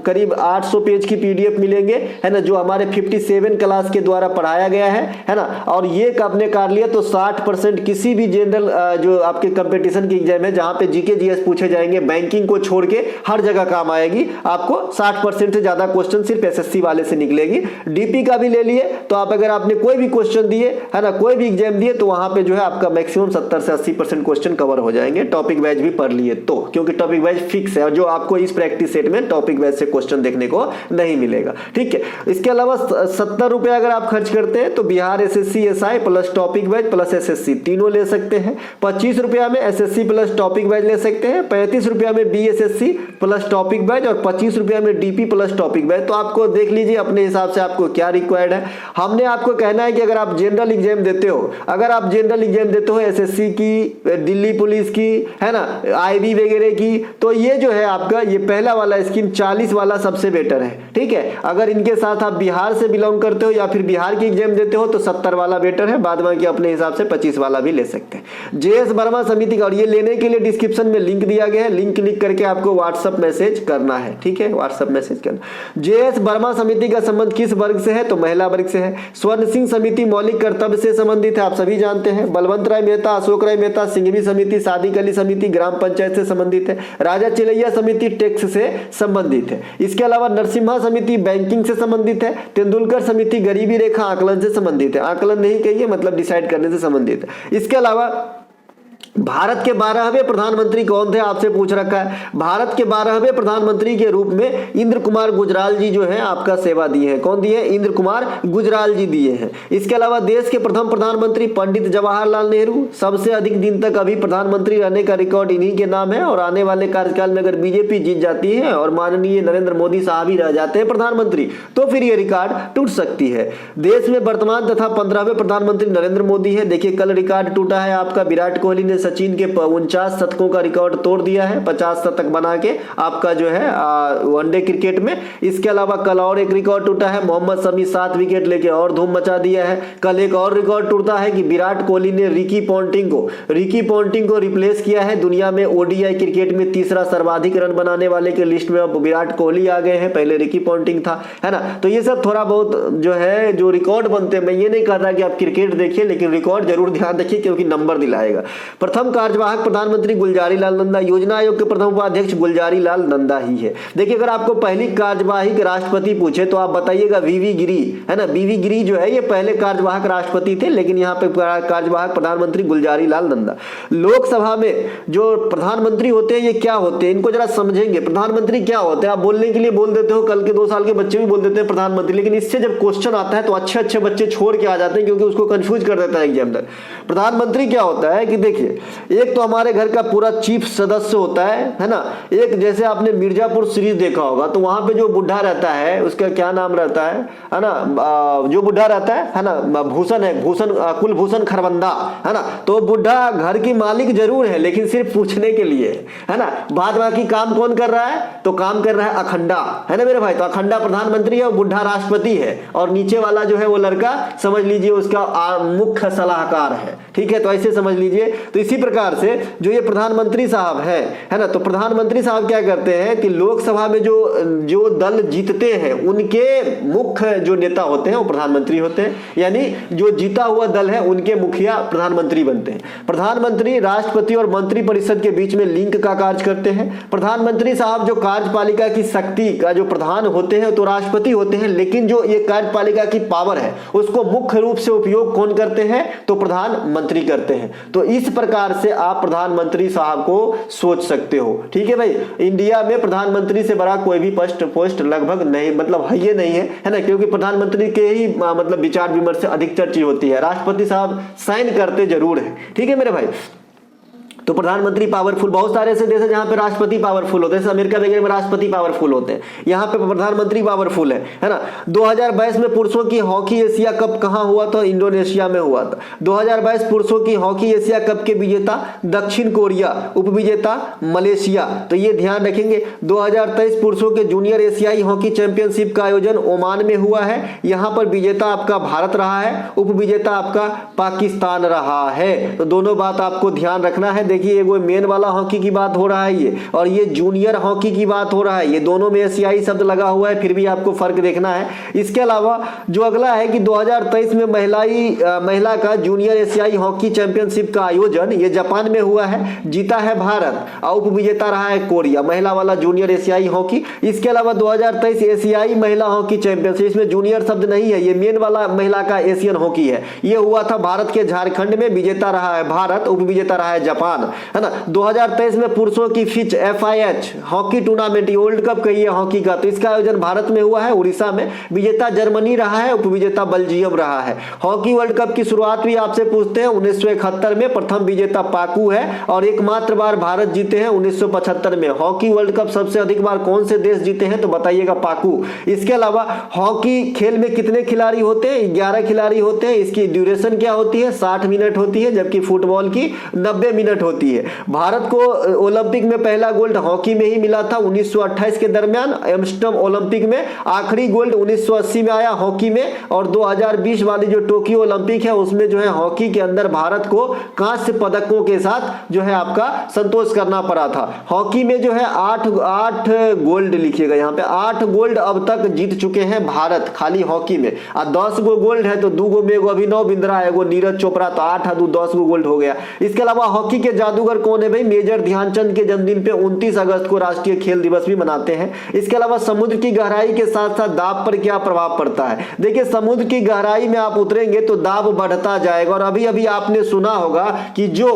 करीब 800 पेज की PDF मिलेंगे, है ना, जो हमारे 57 क्लास के द्वारा पढ़ाया गया है ना। और ये आपने कर लिया तो 60% किसी भी जनरल जो आपके कंपटीशन की एग्जाम है जहां पे GK GS पूछे जाएंगे, बैंकिंग को छोड़ के हर जगह काम आएगी। आपको 60% से ज्यादा क्वेश्चन सिर्फ SSC वाले से निकलेगी। DP का भी ले लिए तो आप अगर आपने कोई भी क्वेश्चन दिए, है ना, कोई भी एग्जाम दिए, तो वहां पे जो है आपका मैक्सिमम 70 से 80% क्वेश्चन कवर हो जाएंगे, टॉपिक बैच भी पढ़ लिए तो, क्योंकि टॉपिक बैच फिक्स है और जो आपको इस प्रैक्टिस सेट में टॉपिक बैच से क्वेश्चन देखने को नहीं मिलेगा, ठीक है। इसके अलावा 70 रुपए अगर आप खर्च करते हैं तो Bihar SSC SI plus topic batch plus SSC तीनों ले सकते हैं। 25 रुपया में SSC प्लस टॉपिक बैच ले सकते हैं, 35 रुपया में BSSC प्लस टॉपिक बैच और 25 रुपया में DP प्लस टॉपिक बैच। तो आपको देख लीजिए अपने हिसाब से आपको क्या रिक्वायर्ड है। हमने आपको कहना है कि अगर आप जनरल एग्जाम देते हो, अगर आप जनरल एग्जाम देते हो SSC की, दिल्ली पुलिस की, है ना, IB वगैरह की, तो ये जो है आपका ये पहला वाला स्कीम 40 वाला सबसे बेटर है, ठीक है। अगर इनके साथ आप बिहार से बिलोंग करते हो या फिर बिहार की एग्जाम देते हो तो 70 वाला बेटर है, बाद बाकी अपने हिसाब से 25 वाला भी ले सकते हैं। JS वर्मा समिति का, और ये लेने के लिए डिस्क्रिप्शन में लिंक दिया गया है, लिंक क्लिक करके आपको व्हाट्सएप मैसेज करना है, ठीक है, व्हाट्सएप मैसेज करना। JS वर्मा समिति का संबंध किस वर्ग से है, तो महिला वर्ग से है। स्वर्ण सिंह समिति मौलिक कर्तव्य से संबंधित है, आप सभी जानते हैं। बलवंत राय मेहता, अशोक राय मेहता सिंघवी समिति, सादिक अली समिति ग्राम पंचायत से संबंधित है। राजा चिलैया समिति टैक्स से संबंधित है। इसके अलावा नरसिम्हा समिति बैंकिंग से संबंधित है। तेंदुलकर समिति गरीबी रेखा आकलन से संबंधित है, आकलन नहीं कहिए, मतलब डिसाइड करने से संबंधित है। इसके अलावा भारत के 12वें प्रधानमंत्री कौन थे, आपसे पूछ रखा है। भारत के 12वें प्रधानमंत्री के रूप में इंद्र कुमार गुजराल जी जो है आपका सेवा दिए हैं। कौन दिए, इंद्र कुमार गुजराल जी दिए हैं। इसके अलावा देश के प्रथम प्रधानमंत्री पंडित जवाहरलाल नेहरू, सबसे अधिक दिन तक अभी प्रधानमंत्री रहने का रिकॉर्ड इन्हीं के नाम है। और आने वाले कार्यकाल में अगर बीजेपी जीत जाती है और माननीय नरेंद्र मोदी साहब ही रह जाते हैं प्रधानमंत्री, तो फिर ये रिकॉर्ड टूट सकती है। देश में वर्तमान तथा 15वें प्रधानमंत्री नरेंद्र मोदी है। देखिए कल रिकॉर्ड टूटा है आपका, विराट कोहली ने सचिन के 49 शतकों का रिकॉर्ड तोड़ दिया है, 50 शतक बना के आपका जो है वनडे क्रिकेट में। इसके अलावा कल और एक रिकॉर्ड टूटा है, मोहम्मद शमी 7 विकेट लेके और धूम मचा दिया है। कल एक और रिकॉर्ड टूटा है कि विराट कोहली ने रिकी पॉन्टिंग को रिप्लेस किया है। दुनिया में ODI क्रिकेट में तीसरा सर्वाधिक रन बनाने वाले के लिस्ट में अब विराट कोहली आ गए हैं, पहले रिकी पॉन्टिंग था, है ना। तो ये सब थोड़ा बहुत जो है जो रिकॉर्ड बनते हैं, मैं ये नहीं कहता कि आप क्रिकेट देखिए, लेकिन रिकॉर्ड जरूर ध्यान रखिए क्योंकि नंबर दिलाएगा। प्रथम कार्यवाहक प्रधानमंत्री गुलजारी लाल नंदा, योजना आयोग के प्रथम उपाध्यक्ष गुलजारी लाल नंदा ही है। देखिए अगर आपको पहली कार्यवाहक राष्ट्रपति पूछे तो आप बताइएगा वीवी गिरी, है ना। वीवी गिरी जो है ये पहले कार्यवाहक राष्ट्रपति थे, लेकिन यहाँ पे कार्यवाहक प्रधानमंत्री गुलजारी लाल नंदा। लोकसभा में जो प्रधानमंत्री होते हैं ये क्या होते हैं, इनको जरा समझेंगे। प्रधानमंत्री क्या होते हैं, आप बोलने के लिए बोल देते हो, कल के 2 साल के बच्चे भी बोल देते हैं प्रधानमंत्री, लेकिन इससे जब क्वेश्चन आता है तो अच्छे अच्छे बच्चे छोड़ के आ जाते हैं, क्योंकि उसको कंफ्यूज कर देता है एग्जामिनर। प्रधानमंत्री क्या होता है कि देखिए, एक तो हमारे घर का पूरा चीफ सदस्य होता है ना। एक जैसे आपने मिर्जापुर सीरीज देखा होगा तो वहां पे जो बुढ़ा रहता है उसका क्या नाम रहता है ना, जो बुढ़ा रहता है ना, भूषण है, भूषण, कुलभूषण खरबंदा, है ना। तो बुढ़ा घर की मालिक जरूर है लेकिन सिर्फ पूछने के लिए, है ना। बाद बाकी काम कौन कर रहा है, तो काम कर रहा है अखंडा, है ना मेरे भाई। तो अखंडा प्रधानमंत्री है और बुढ़ा राष्ट्रपति है, और नीचे वाला जो है वो लड़का समझ लीजिए उसका मुख्य सलाहकार है, ठीक है। तो ऐसे समझ लीजिए। तो इसी प्रकार से जो ये प्रधानमंत्री साहब है ना, तो प्रधानमंत्री साहब क्या करते हैं कि लोकसभा में जो दल जीतते हैं उनके मुख्य जो नेता होते हैं वो प्रधानमंत्री होते हैं, यानी जो जीता हुआ दल है उनके मुखिया प्रधानमंत्री बनते हैं। प्रधानमंत्री राष्ट्रपति और मंत्री परिषद के बीच में लिंक का कार्य करते हैं। प्रधानमंत्री साहब जो कार्यपालिका की शक्ति का जो प्रधान होते हैं तो राष्ट्रपति होते हैं, लेकिन जो ये कार्यपालिका की पावर है उसको मुख्य रूप से उपयोग कौन करते हैं, तो प्रधानमंत्री करते हैं। तो इस प्रकार से आप प्रधानमंत्री साहब को सोच सकते हो, ठीक है भाई। इंडिया में प्रधानमंत्री से बड़ा कोई भी पोस्ट लगभग नहीं, मतलब है ये नहीं है ना, क्योंकि प्रधानमंत्री के ही मतलब विचार विमर्श से अधिक चर्चा होती है। राष्ट्रपति साहब साइन करते जरूर है, ठीक है मेरे भाई। तो प्रधानमंत्री पावरफुल, बहुत सारे ऐसे देश हैं जहां पे राष्ट्रपति पावरफुल होते हैं, जैसे अमेरिका वगैरह में राष्ट्रपति पावरफुल होते हैं, यहाँ पे प्रधानमंत्री पावरफुल है ना। 2022 में पुरुषों की हॉकी एशिया कप कहां हुआ था, इंडोनेशिया में हुआ था। 2022 पुरुषों की हॉकी एशिया कप के विजेता दक्षिण कोरिया, उपविजेता मलेशिया, तो ये ध्यान रखेंगे। 2023 पुरुषों के जूनियर एशियाई हॉकी चैंपियनशिप का आयोजन ओमान में हुआ है, यहाँ पर विजेता आपका भारत रहा है, उपविजेता आपका पाकिस्तान रहा है। तो दोनों बात आपको ध्यान रखना है। देखिए एगो मेन वाला हॉकी की बात हो रहा है ये, और ये जूनियर हॉकी की बात हो रहा है, ये दोनों में एशियाई शब्द लगा हुआ है, फिर भी आपको फर्क देखना है। इसके अलावा जो अगला है कि 2023 में महिला का जूनियर एशियाई हॉकी चैंपियनशिप का आयोजन ये जापान में हुआ है, जीता है भारत और उपविजेता रहा है कोरिया, महिला वाला जूनियर एशियाई हॉकी। इसके अलावा 2023 एशियाई महिला हॉकी चैंपियनशिप, इसमें जूनियर शब्द नहीं है, ये मेन वाला महिला का एशियन हॉकी है, ये हुआ था भारत के झारखंड में, विजेता रहा है भारत, उपविजेता रहा है जापान, है ना। 2023 में पुरुषों की Fitch FIH hockey tournament, world cup कही है हॉकी का, तो इसका आयोजन भारत में हुआ है, उड़ीसा में, विजेता जर्मनी रहा है, उपविजेता बेल्जियम रहा है। हॉकी वर्ल्ड कप की शुरुआत भी आपसे पूछते हैं, 1971 में प्रथम विजेता पाकू है, और एकमात्र बार भारत जीते हैं 1975 में। हॉकी वर्ल्ड कप सबसे अधिक बार कौन से देश जीते हैं, तो बताइएगा पाकू। इसके अलावा हॉकी खेल में कितने खिलाड़ी होते हैं, 11 खिलाड़ी होते हैं। इसकी ड्यूरेशन क्या होती है, 60 मिनट होती है, जबकि फुटबॉल की 90 मिनट होती है। भारत को ओलंपिक में पहला गोल्ड हॉकी में ही मिला था 1928 के दरमियान, एम्स्टर्डम ओलंपिक में। आखिरी गोल्ड 1980 में आया हॉकी में, और 2020 वाली जो टोक्यो ओलंपिक है उसमें जो है हॉकी के अंदर भारत को कांस्य पदकों के साथ जो है आपका संतोष करना पड़ा था। हॉकी में जो है 8 गोल्ड लिखिएगा यहाँ पे, 8 गोल्ड अब तक जीत चुके हैं भारत खाली हॉकी में, और 10 गो गोल्ड है तो 2 गो में एगो अभिनव बिंद्रा है, एगो नीरज चोपड़ा, तो 8 और 2 10 गो गोल्ड हो गया। इसके अलावा हॉकी के जादूगर कौन है भाई, मेजर ध्यानचंद के जन्मदिन पे 29 अगस्त को राष्ट्रीय खेल दिवस भी मनाते हैं। इसके अलावा समुद्र की गहराई के साथ साथ दाब पर क्या प्रभाव पड़ता है। देखिए समुद्र की गहराई में आप उतरेंगे तो दाब बढ़ता जाएगा, और अभी अभी आपने सुना होगा कि जो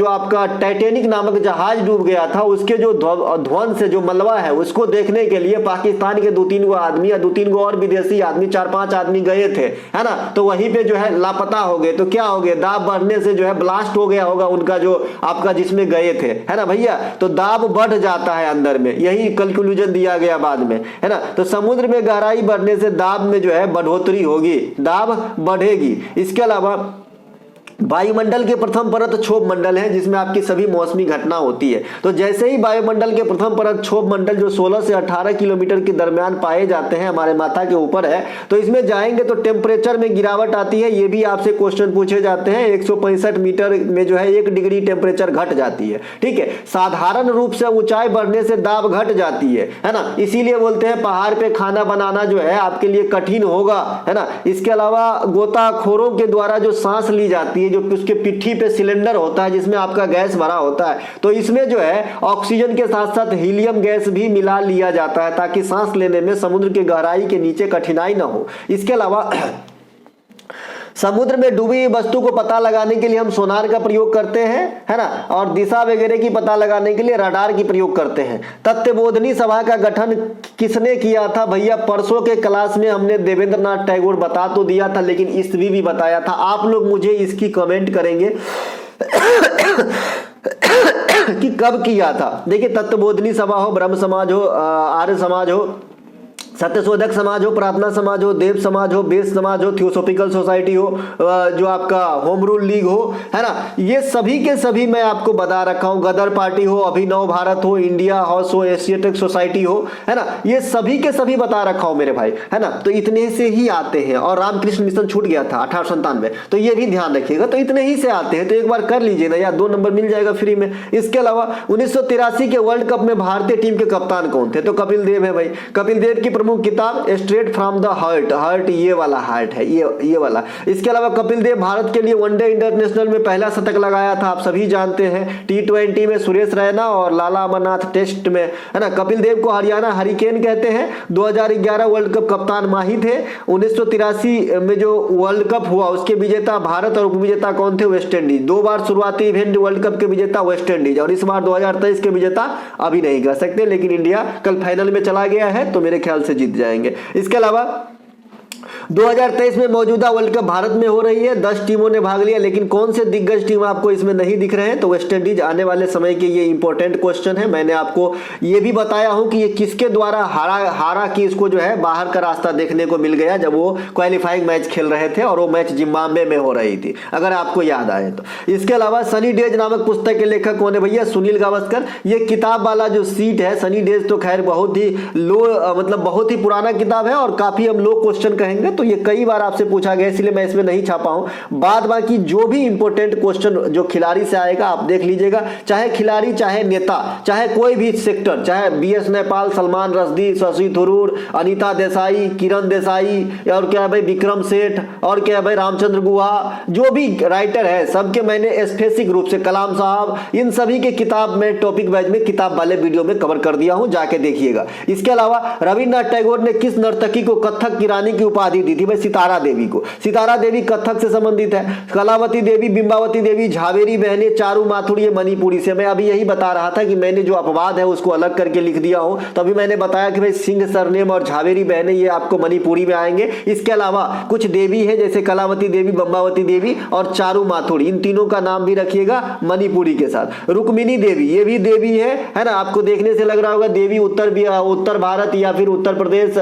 आपका टाइटैनिक नामक जहाज डूब गया था, उसके जो ध्वंस से जो मलबा है उसको देखने के लिए पाकिस्तान के 2-3 गो आदमी या 2-3 गो और विदेशी आदमी, 4-5 आदमी गए थे, है ना। तो वहीं पे जो है लापता हो गए। तो क्या हो गया, दाब बढ़ने से जो है ब्लास्ट हो गया होगा उनका जो आपका जिसमें गए थे, है ना भैया। तो दाब बढ़ जाता है अंदर में, यही कंक्लूजन दिया गया बाद में, है ना। तो समुद्र में गहराई बढ़ने से दाब में जो है बढ़ोतरी होगी, दाब बढ़ेगी। इसके अलावा वायुमंडल के प्रथम परत क्षोभ मंडल है, जिसमें आपकी सभी मौसमी घटना होती है। तो जैसे ही वायुमंडल के प्रथम परत क्षोभ मंडल जो 16 से 18 किलोमीटर के दरमियान पाए जाते हैं, हमारे माथा के ऊपर है, तो इसमें जाएंगे तो टेम्परेचर में गिरावट आती है। ये भी आपसे क्वेश्चन पूछे जाते हैं। 165 मीटर में जो है 1 डिग्री टेम्परेचर घट जाती है, ठीक है। साधारण रूप से ऊंचाई बढ़ने से दाब घट जाती है ना। इसीलिए बोलते हैं पहाड़ पे खाना बनाना जो है आपके लिए कठिन होगा, है ना। इसके अलावा गोताखोरों के द्वारा जो सांस ली जाती है, जो उसके पिट्ठी पे सिलेंडर होता है जिसमें आपका गैस भरा होता है, तो इसमें जो है ऑक्सीजन के साथ साथ हीलियम गैस भी मिला लिया जाता है ताकि सांस लेने में समुद्र की गहराई के नीचे कठिनाई ना हो। इसके अलावा समुद्र में डूबी वस्तु को पता लगाने के लिए हम सोनार का प्रयोग करते हैं, है ना, और दिशा वगैरह की पता लगाने के लिए रडार की प्रयोग करते हैं। तत्वबोधनी सभा का गठन किसने किया था? भैया परसों के क्लास में हमने देवेंद्रनाथ टैगोर बता तो दिया था, लेकिन ईस्वी भी बताया था। आप लोग मुझे इसकी कमेंट करेंगे कि कब किया था। देखिए, तत्वबोधनी सभा हो, ब्रह्म समाज हो, आर्य समाज हो, सत्यशोधक समाज हो, प्रार्थना समाज हो, देव समाज हो, बेस समाज हो, थियोसॉफिकल सोसाइटी हो, जो आपका होम रूल लीग हो, है ना, ये सभी के सभी मैं आपको बता रखा हूं। गदर पार्टी हो, अभिनव भारत हो, इंडिया हाउस हो, एशियाटिक सोसाइटी हो, है ना, ये सभी के सभी बता रखा हूं मेरे भाई, है ना। तो इतने से ही आते हैं। और रामकृष्ण मिशन छूट गया था 1897, तो ये भी ध्यान रखिएगा। तो इतने ही से आते हैं, तो एक बार कर लीजिए ना यार, 2 नंबर मिल जाएगा फ्री में। इसके अलावा 1983 के वर्ल्ड कप में भारतीय टीम के कप्तान कौन थे? तो कपिल देव है भाई। कपिल देव की प्रमुख किताब straight from the heart, heart ये वाला हार्ट है, ये वाला। इसके अलावा कपिल देव भारत के लिए वनडे इंटरनेशनल में पहला शतक लगाया था, आप सभी जानते हैं। T20 में सुरेश रैना और लाला अमरनाथ टेस्ट में, है ना। कपिल देव को हरियाणा हरिकेन कहते हैं। 2011 वर्ल्ड कप कप्तान माही थे। 1983 में जो वर्ल्ड कप हुआ उसके विजेता भारत और उपविजेता कौन थे? West Indies. 2 बार शुरुआती इवेंट वर्ल्ड कप के विजेता वेस्ट इंडीज, और इस बार 2023 के विजेता अभी नहीं कह सकते, लेकिन इंडिया कल फाइनल में चला गया है, तो मेरे ख्याल से जीत जाएंगे। इसके अलावा 2023 में मौजूदा वर्ल्ड कप भारत में हो रही है। 10 टीमों ने भाग लिया, लेकिन कौन से दिग्गज टीम आपको इसमें नहीं दिख रहे हैं? तो वेस्ट इंडीज आने वाले समय के ये इंपॉर्टेंट क्वेश्चन है। मैंने आपको ये भी बताया हूं कि ये किसके द्वारा हारा कि इसको जो है बाहर का रास्ता देखने को मिल गया जब वो क्वालिफाइंग मैच खेल रहे थे, और वो मैच जिम्बाब्वे में हो रही थी, अगर आपको याद आए तो। इसके अलावा सनी डेज नामक पुस्तक के लेखक कौन है भैया? सुनील गावस्कर। ये किताब वाला जो सीट है सनी डेज, तो खैर बहुत ही मतलब बहुत ही पुराना किताब है और काफी हम लोग क्वेश्चन कहेंगे, तो ये कई बार आपसे पूछा गया, इसलिए मैं इसमें नहीं छापा हूं। बाद बाकी जो भी इंपॉर्टेंट क्वेश्चन जो खिलाड़ी से आएगा आप देख लीजिएगा, चाहे खिलाड़ी, चाहे नेता, चाहे कोई भी सेक्टर, चाहे BS नेपाल, सलमान रश्दी, शशि थरूर, अनीता देसाई, किरण देसाई, और क्या है भाई विक्रम सेठ, और क्या है भाई रामचंद्र गुहा, जो भी राइटर है सबके मैंने स्पेसिफिक रूप से, कलाम साहब, इन सभी के किताब में टॉपिक वाइज में किताब वाले वीडियो में कवर कर दिया हूं, जाके देखिएगा। इसके अलावा रविन्द्रनाथ टैगोर ने किस नर्तकी को कथक की रानी की उपाधि दी थी? भाई सितारा देवी को। सितारा देवी कथक से संबंधित है। कलावती देवी, बिंबावती देवी, झावेरी बहने, चारू माथुर, ये मणिपुरी से। मैं अभी यही बता रहा था कि मैंने जो अपवाद है उसको अलग करके लिख दिया हूं, तभी मैंने बताया कि भाई सिंह सरनेम और झावेरी बहने ये आपको मणिपुरी में आएंगे। इसके अलावा कुछ देवी है जैसे कलावती देवी, बिंबावती देवी और चारू माथुर, इन तीनों का नाम भी रखिएगा मणिपुरी के साथ। रुक्मिणी देवी, ये भी देवी है ना, आपको देखने से लग रहा होगा देवी उत्तर भारत या फिर उत्तर प्रदेश,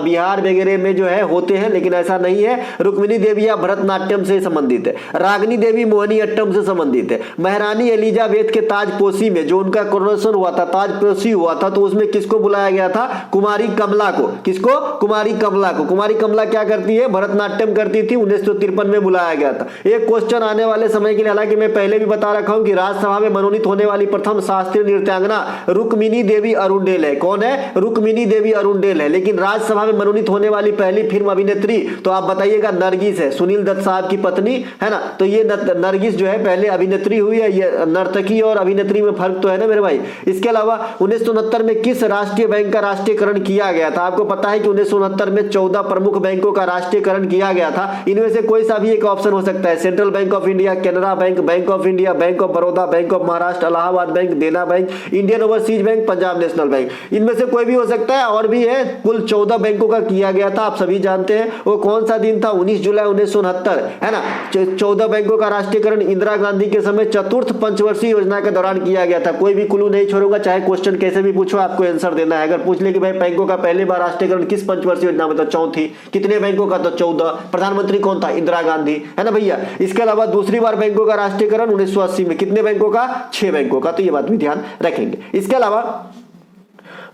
बिहार वगैरह में जो है होते हैं, लेकिन ऐसा नहीं है। रुक्मिणी देवी या भरतनाट्यम से संबंधित है। रागनी देवी मोहिनीअट्टम से संबंधित है। महारानी एलिजाबेथ के ताजपोशी में जो उनका कोरोनेशन हुआ था, ताजपोशी हुआ था, तो उसमें किसको बुलाया गया था? कुमारी कमला को। किसको? कुमारी कमला को। कुमारी कमला क्या करती है? भरतनाट्यम करती थी। 1953 में बुलाया गया था। एक क्वेश्चन आने वाले समय के लिए, हालांकि मैं पहले भी बता रखा हूं कि राज्यसभा में मनोनीत होने वाली प्रथम शास्त्रीय नृत्यांगना रुक्मिणी देवी अरुंडेल है। कौन है? रुक्मिणी देवी अरुंडेल है। लेकिन राज्यसभा में मनोनीत होने वाली पहली फिल्म अभिनेत्री, तो आप बताइएगा, नरगिस है, सुनील दत्त साहब की पत्नी, है ना। तो ये नरगिस जो है पहले अभिनेत्री हुई है। ये नर्तकी और अभिनेत्री में फर्क तो है ना मेरे भाई। इसके अलावा 1969 में किस राष्ट्रीय बैंक का राष्ट्रीयकरण किया गया था? आपको पता है कि 1969 में 14 प्रमुख बैंकों का राष्ट्रीयकरण किया गया था। इनमें से कोई सा भी एक ऑप्शन हो सकता है। Central bank of India, Canara bank, bank of India, bank of Baroda, bank of Maharashtra, Allahabad bank, Dena bank, Indian overseas bank, Punjab national bank, इनमें से कोई भी हो सकता है। और भी है, कुल 14 बैंकों का किया गया था, आप सभी जानते हैं। वो कौन सा दिन था? 19 जुलाई 1969, है ना। 14 बैंकों का राष्ट्रीयकरण इंदिरा गांधी के समय चतुर्थ पंचवर्षीय योजना के दौरान किया गया था। कोई भी क्लू नहीं छोड़ूंगा, चाहे क्वेश्चन कैसे भी पूछो, आपको आंसर देना है। अगर पूछ ले कि भाई बैंकों का पहली बार राष्ट्रीयकरण किस पंचवर्षीय योजना में? तो चौथी। कितने बैंकों का? तो 14। प्रधानमंत्री कौन था? इंदिरा गांधी, है ना भैया। इसके अलावा दूसरी बार बैंकों का राष्ट्रीयकरण 1980 में। कितने बैंकों का? 6 बैंकों का। तो ये बात भी ध्यान रखेंगे। इसके अलावा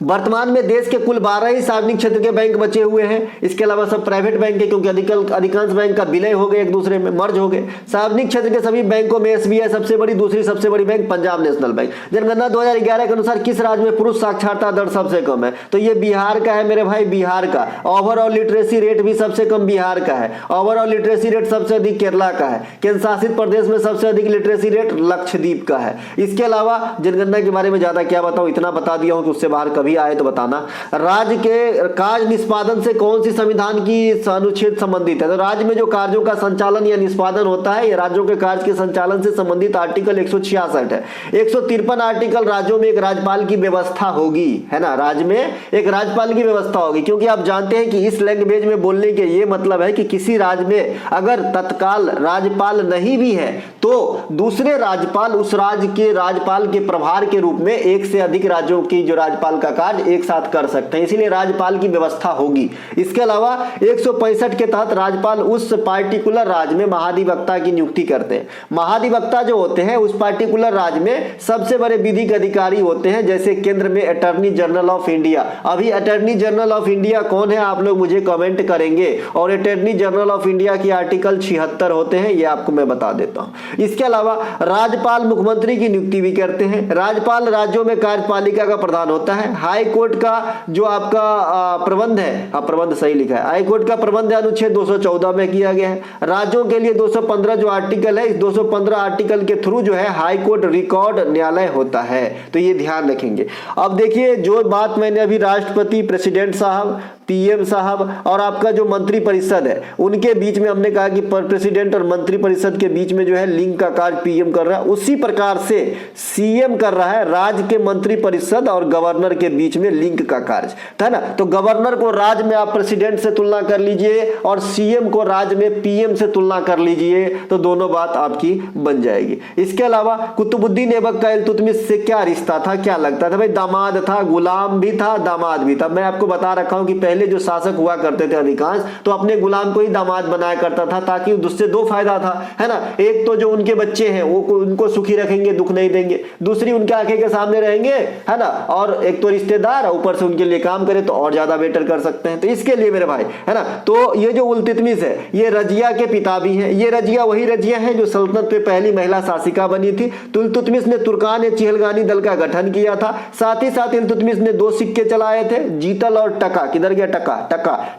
वर्तमान में देश के कुल 12 ही सार्वजनिक क्षेत्र के बैंक बचे हुए हैं। इसके अलावा सब प्राइवेट बैंक है, क्योंकि अधिकांश बैंक का विलय हो गए, एक दूसरे में मर्ज हो गए। सार्वजनिक क्षेत्र के सभी बैंकों में एसबीआई सबसे बड़ी, दूसरी सबसे बड़ी बैंक पंजाब नेशनल बैंक। जनगणना 2011 के अनुसार किस राज्य में पुरुष साक्षरता दर सबसे कम है? तो ये बिहार का है मेरे भाई, बिहार का। ओवरऑल लिटरेसी रेट भी सबसे कम बिहार का है। ओवरऑल लिटरेसी रेट सबसे अधिक केरला का है। केंद्र शासित प्रदेश में सबसे अधिक लिटरेसी रेट लक्षद्वीप का है। इसके अलावा जनगणना के बारे में ज्यादा क्या बताऊं, इतना बता दिया हूं कि उससे बाहर कभी आए तो बताना। राज्य के कार्य निष्पादन से कौन सी संविधान की अनुच्छेद संबंधित है? तो राज्य में जो कार्यों का संचालन या निष्पादन होता है, ये राज्यों के कार्य के संचालन से संबंधित आर्टिकल 166 है। 153 आर्टिकल राज्यों में एक राज्यपाल की व्यवस्था होगी, है ना, राज्य में एक राज्यपाल की व्यवस्था होगी। क्योंकि आप जानते हैं कि इस लैंग्वेज में बोलने के ये मतलब है कि किसी राज्य में अगर तत्काल राज्यपाल नहीं भी है तो दूसरे राज्यपाल उस राज्य के राज्यपाल के प्रभार के रूप में एक से अधिक राज्यों की जो राज्यपाल का कार्य एक साथ कर सकते हैं, इसीलिए राज्यपाल की व्यवस्था होगी। इसके अलावा 165 के तहत राज्यपाल उस पार्टिकुलर राज्य में महाधिवक्ता की नियुक्ति करते हैं। महाधिवक्ता जो होते हैं उस पार्टिकुलर राज्य में सबसे बड़े विधिक अधिकारी होते हैं। जैसे केंद्र में अटॉर्नी जनरल ऑफ इंडिया। अभी अटॉर्नी जनरल ऑफ इंडिया कौन है आप लोग मुझे कमेंट करेंगे। और अटॉर्नी जनरल ऑफ इंडिया की आर्टिकल 76 होते हैं, ये आपको मैं बता देता हूं। इसके अलावा राज्यपाल मुख्यमंत्री की नियुक्ति भी करते हैं। राज्यपाल राज्यों में कार्यपालिका का प्रधान होता है। हाई कोर्ट का जो आपका प्रबंध है, प्रबंध सही लिखा है, हाई कोर्ट का प्रबंध अनुच्छेद 214 में किया गया है। राज्यों के लिए 215 जो आर्टिकल है, इस 215 आर्टिकल के थ्रू जो है हाई कोर्ट रिकॉर्ड न्यायालय होता है, तो ये ध्यान रखेंगे। अब देखिए जो बात मैंने अभी राष्ट्रपति, प्रेसिडेंट साहब, पीएम साहब और आपका जो मंत्री परिषद है उनके बीच में हमने कहा कि प्रेसिडेंट और मंत्री परिषद के बीच में जो है लिंक का कार्य पीएम कर रहा है, उसी प्रकार से सीएम कर रहा है राज्य के मंत्री परिषद और गवर्नर के बीच में लिंक का कार्य, है ना। तो गवर्नर को राज्य में आप प्रेसिडेंट से तुलना कर लीजिए और सीएम को राज्य में पीएम से तुलना कर लीजिए, तो दोनों बात आपकी बन जाएगी। इसके अलावा कुतुबुद्दीन ऐबक का इल्तुतमिश से क्या रिश्ता था, क्या लगता था? भाई दामाद था, गुलाम भी था, दामाद भी था। मैं आपको बता रखा हूं कि पहले जो शासक हुआ करते थे अधिकांश तो अपने गुलाम को ही दामाद बनाया करता था, ताकि उससे दो फायदा था, है ना। एक तो जो उनके बच्चे हैं वो उनको सुखी रखेंगे, दुख नहीं देंगे। दूसरी उनके आंखें के सामने रहेंगे, है ना। और एक तो रिश्तेदार ऊपर से उनके लिए काम करे तो और ज्यादा बेटर कर सकते हैं। तो इसके लिए मेरे भाई, है ना, तो ये जो इल्तुतमिश है ये रजिया के पिता भी है। ये रजिया वही रजिया है जो सल्तनत में पहली महिला शासिका बनी थी। तो इल्तुतमिश ने तुर्कान या चिहलगानी दल का गठन किया था। साथ ही साथ इल्तुतमिश ने 2 सिक्के चलाए थे, जीतल और टका। किधर गया टका?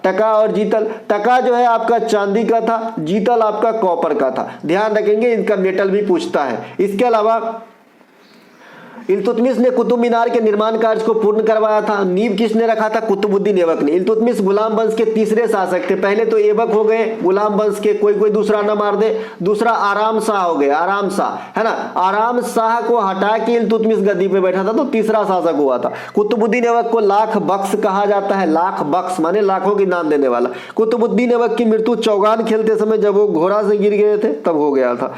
टका और जीतल। टका जो है आपका चांदी का था, जीतल आपका कॉपर का था। ध्यान रखेंगे, इनका मेटल भी पूछता है। इसके अलावा इल्तुतमिश ने कुतुब मीनार के निर्माण कार्य को पूर्ण करवाया था। नींव किसने रखा था? कुतुबुद्दीन ऐबक ने। इल्तुतमिश गुलाम वंश के तीसरे शासक थे। पहले तो ऐबक हो गए गुलाम वंश के, कोई दूसरा ना मार दे। दूसरा आराम शाह हो गए, आराम शाह, है ना। आराम शाह को हटा के इल्तुतमिश गद्दी पे बैठा था, तो तीसरा शासक हुआ था। कुतुबुद्दीन ऐबक को लाख बख्श कहा जाता है। लाख बख्श माने लाखों की नाम देने वाला। कुतुबुद्दीन ऐबक की मृत्यु चौगान खेलते समय जब वो घोड़ा से गिर गए थे तब हो गया था।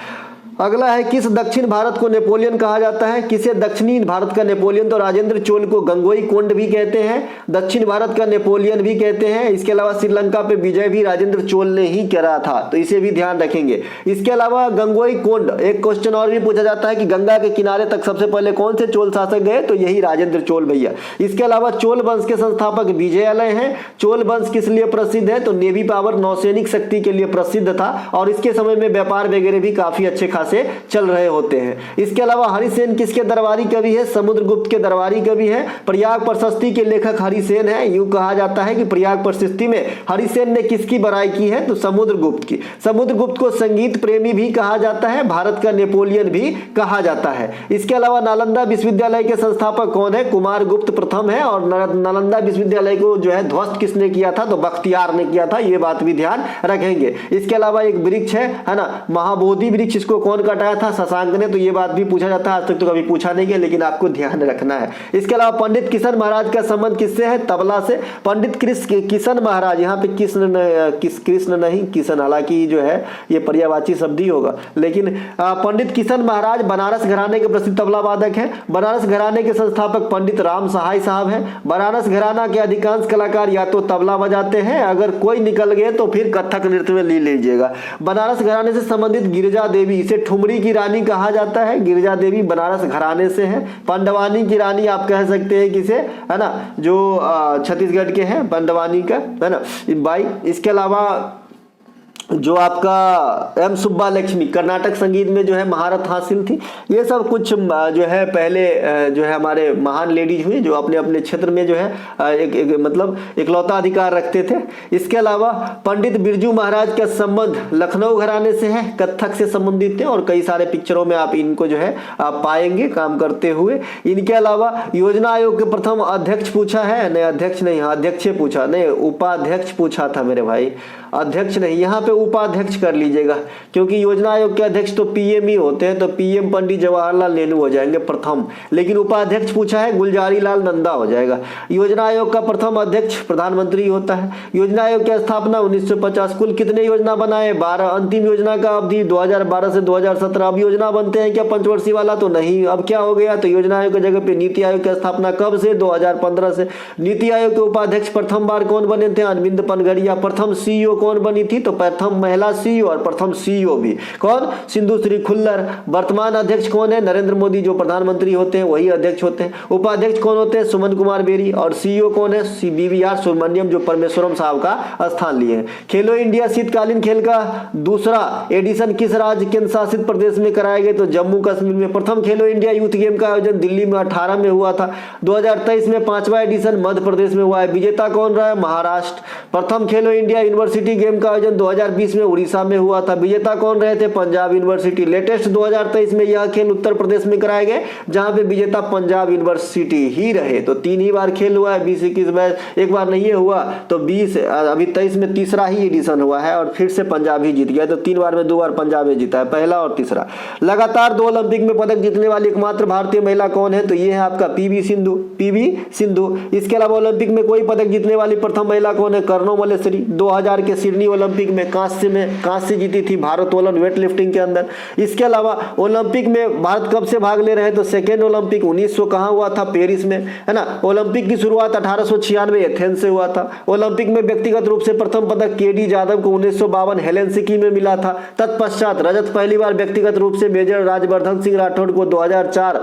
अगला है, किस दक्षिण भारत को नेपोलियन कहा जाता है? किसे दक्षिणी भारत का नेपोलियन? तो राजेंद्र चोल को गंगोई कोंड भी कहते हैं, दक्षिण भारत का नेपोलियन भी कहते हैं। इसके अलावा श्रीलंका पे विजय भी राजेंद्र चोल ने ही करा था, तो इसे भी ध्यान रखेंगे। इसके अलावा गंगोई कोंड, एक क्वेश्चन और भी पूछा जाता है कि गंगा के किनारे तक सबसे पहले कौन से चोल शासक गए? तो यही राजेंद्र चोल भैया। इसके अलावा चोल वंश के संस्थापक विजयालय हैं। चोल वंश किस लिए प्रसिद्ध है? तो नेवी पावर, नौसैनिक शक्ति के लिए प्रसिद्ध था और इसके समय में व्यापार वगैरह भी काफी अच्छे खासे चल रहे होते हैं। इसके अलावा हरिसेन किसके दरबारी कवि है? समुद्रगुप्त के दरबारी कवि है। प्रयाग प्रशस्ति के लेखक हरिसेन है। यूं कहा जाता है कि प्रयाग प्रशस्ति में हरिसेन ने किसकी बड़ाई की है? तो समुद्रगुप्त की। समुद्रगुप्त को संगीत प्रेमी भी कहा जाता है, भारत का नेपोलियन भी कहा जाता है। इसके अलावा नालंदा विश्वविद्यालय के संस्थापक कौन है? कुमार गुप्त प्रथम है। और नालंदा विश्वविद्यालय को जो है ध्वस्त किसने किया था? तो बख्तियार ने किया था, ये बात भी ध्यान रखेंगे। इसके अलावा एक वृक्ष है ना, महाबोधि वृक्ष, इसको कौन कटाया था? शशांक ने। तो ये बात भी पूछा जाता है, आज तक तो कभी पूछा नहीं है, लेकिन आपको ध्यान रखना है। इसके अलावा पंडित किशन महाराज का संबंध किससे है? तबला से। पंडित किशन महाराज, यहाँ पे कृष्ण नहीं किशन, हालांकि जो है ये पर्यायवाची शब्द ही होगा, लेकिन पंडित किशन महाराज बनारस घराने के प्रसिद्ध तबला वादक है। बनारस घराने के संस्थापक पंडित राम सहाय साहब हैं। बनारस घराना के अधिकांश कलाकार या तो तबला बजाते हैं, अगर कोई निकल गए तो फिर कथक नृत्य में ले लीजिएगा। बनारस घराने से संबंधित गिरिजा देवी, इसे ठुमरी की रानी कहा जाता है। गिरिजा देवी बनारस घराने से है। पांडवानी की रानी आप कह सकते हैं किसे, है ना, जो छत्तीसगढ़ के हैं, पांडवानी का, है ना, बाई। इसके अलावा जो आपका एम सुब्बा लक्ष्मी कर्नाटक संगीत में जो है महारत हासिल थी। ये सब कुछ जो है पहले जो है हमारे महान लेडीज हुई जो अपने अपने क्षेत्र में जो है एक मतलब इकलौता अधिकार रखते थे। इसके अलावा पंडित बिरजू महाराज का संबंध लखनऊ घराने से है, कथक से संबंधित है और कई सारे पिक्चरों में आप इनको जो है आप पाएंगे काम करते हुए। इनके अलावा योजना आयोग के प्रथम अध्यक्ष पूछा है, नहीं अध्यक्ष नहीं, हाँ अध्यक्ष पूछा नहीं, उपाध्यक्ष पूछा था मेरे भाई, अध्यक्ष नहीं, यहाँ पे उपाध्यक्ष कर लीजिएगा क्योंकि योजना आयोग के अध्यक्ष तो पीएम ही होते हैं, तो पीएम पंडित जवाहरलाल नेहरू हो जाएंगे प्रथम, लेकिन उपाध्यक्ष पूछा है गुलजारी लाल नंदा हो जाएगा। योजना आयोग का प्रथम अध्यक्ष प्रधानमंत्री होता है। योजना आयोग की स्थापना 1950। कुल कितने योजना बनाए? 12। अंतिम योजना का अवधि 2012 से 2017। अब योजना बनते हैं क्या पंचवर्षीय वाला? तो नहीं। अब क्या हो गया? तो योजना आयोग की जगह पे नीति आयोग की स्थापना कब से? 2015 से। नीति आयोग के उपाध्यक्ष प्रथम बार कौन बने थे? अरविंद पनघड़िया। प्रथम सीईओ कौन बनी थी? तो प्रथम महिला सीईओ और प्रथम सीईओ भी कौन? सिंधु श्री खुल्लर। वर्तमान अध्यक्ष कौन है? नरेंद्र मोदी, जो प्रधानमंत्री होते हैं वही अध्यक्ष होते हैं। उपाध्यक्ष कौन होते हैं? सुमन कुमार बेरी। और सीईओ कौन है? बीवीआर सुब्रमण्यम, जो परमेश्वरम साहब का स्थान लिए हैं। खेलो इंडिया शीतकालीन खेल का दूसरा एडिशन किस राज्य केंद्र शासित प्रदेश में कराए गए? तो जम्मू कश्मीर में। प्रथम खेलो इंडिया यूथ गेम का आयोजन दिल्ली में 18 में हुआ था। 2023 में 5वां एडिशन मध्य प्रदेश में हुआ है। विजेता कौन रहा है? महाराष्ट्र। प्रथम खेलो इंडिया यूनिवर्सिटी गेम का आयोजन 2020 में उड़ीसा में हुआ था। विजेता कौन रहे थे? पंजाब यूनिवर्सिटी। लेटेस्ट 2023 में यह खेल उत्तर प्रदेश में कराए गए जहां पे विजेता पंजाब यूनिवर्सिटी ही रहे। तो 3 ही बार खेल हुआ है, 20-21 में एक बार नहीं हुआ, तो 20 अभी 23 में तीसरा ही एडिशन हुआ है और फिर से पंजाब ही जीत गया। तो 3 बार में 2 बार पंजाब ही जीता है, पहला और तीसरा। लगातार 2 ओलंपिक में पदक जीतने वाली एकमात्र भारतीय महिला कौन है? तो ये है आपका पीवी सिंधु। इसके अलावा ओलंपिक में कोई पदक जीतने वाली प्रथम महिला कौन है? कर्णो मल्लेश्वरी। 2000 के सिडनी ओलंपिक में कांस्य जीती थी भारोत्तोलन वेट लिफ्टिंग के अंदर। इसके अलावा ओलंपिक में भारत कब से भाग ले रहे हैं? तो सेकेंड ओलंपिक 1900 कहां हुआ था? पेरिस में, है ना। ओलंपिक की शुरुआत 1896 एथेंस से हुआ था। ओलंपिक में व्यक्तिगत रूप से प्रथम पदक केडी जादव को 1952 हेलेंसिकी में मिला था। तत्पश्चात रजत पहली बार व्यक्तिगत रूप से मेजर राजवर्धन सिंह राठौड़ को 2004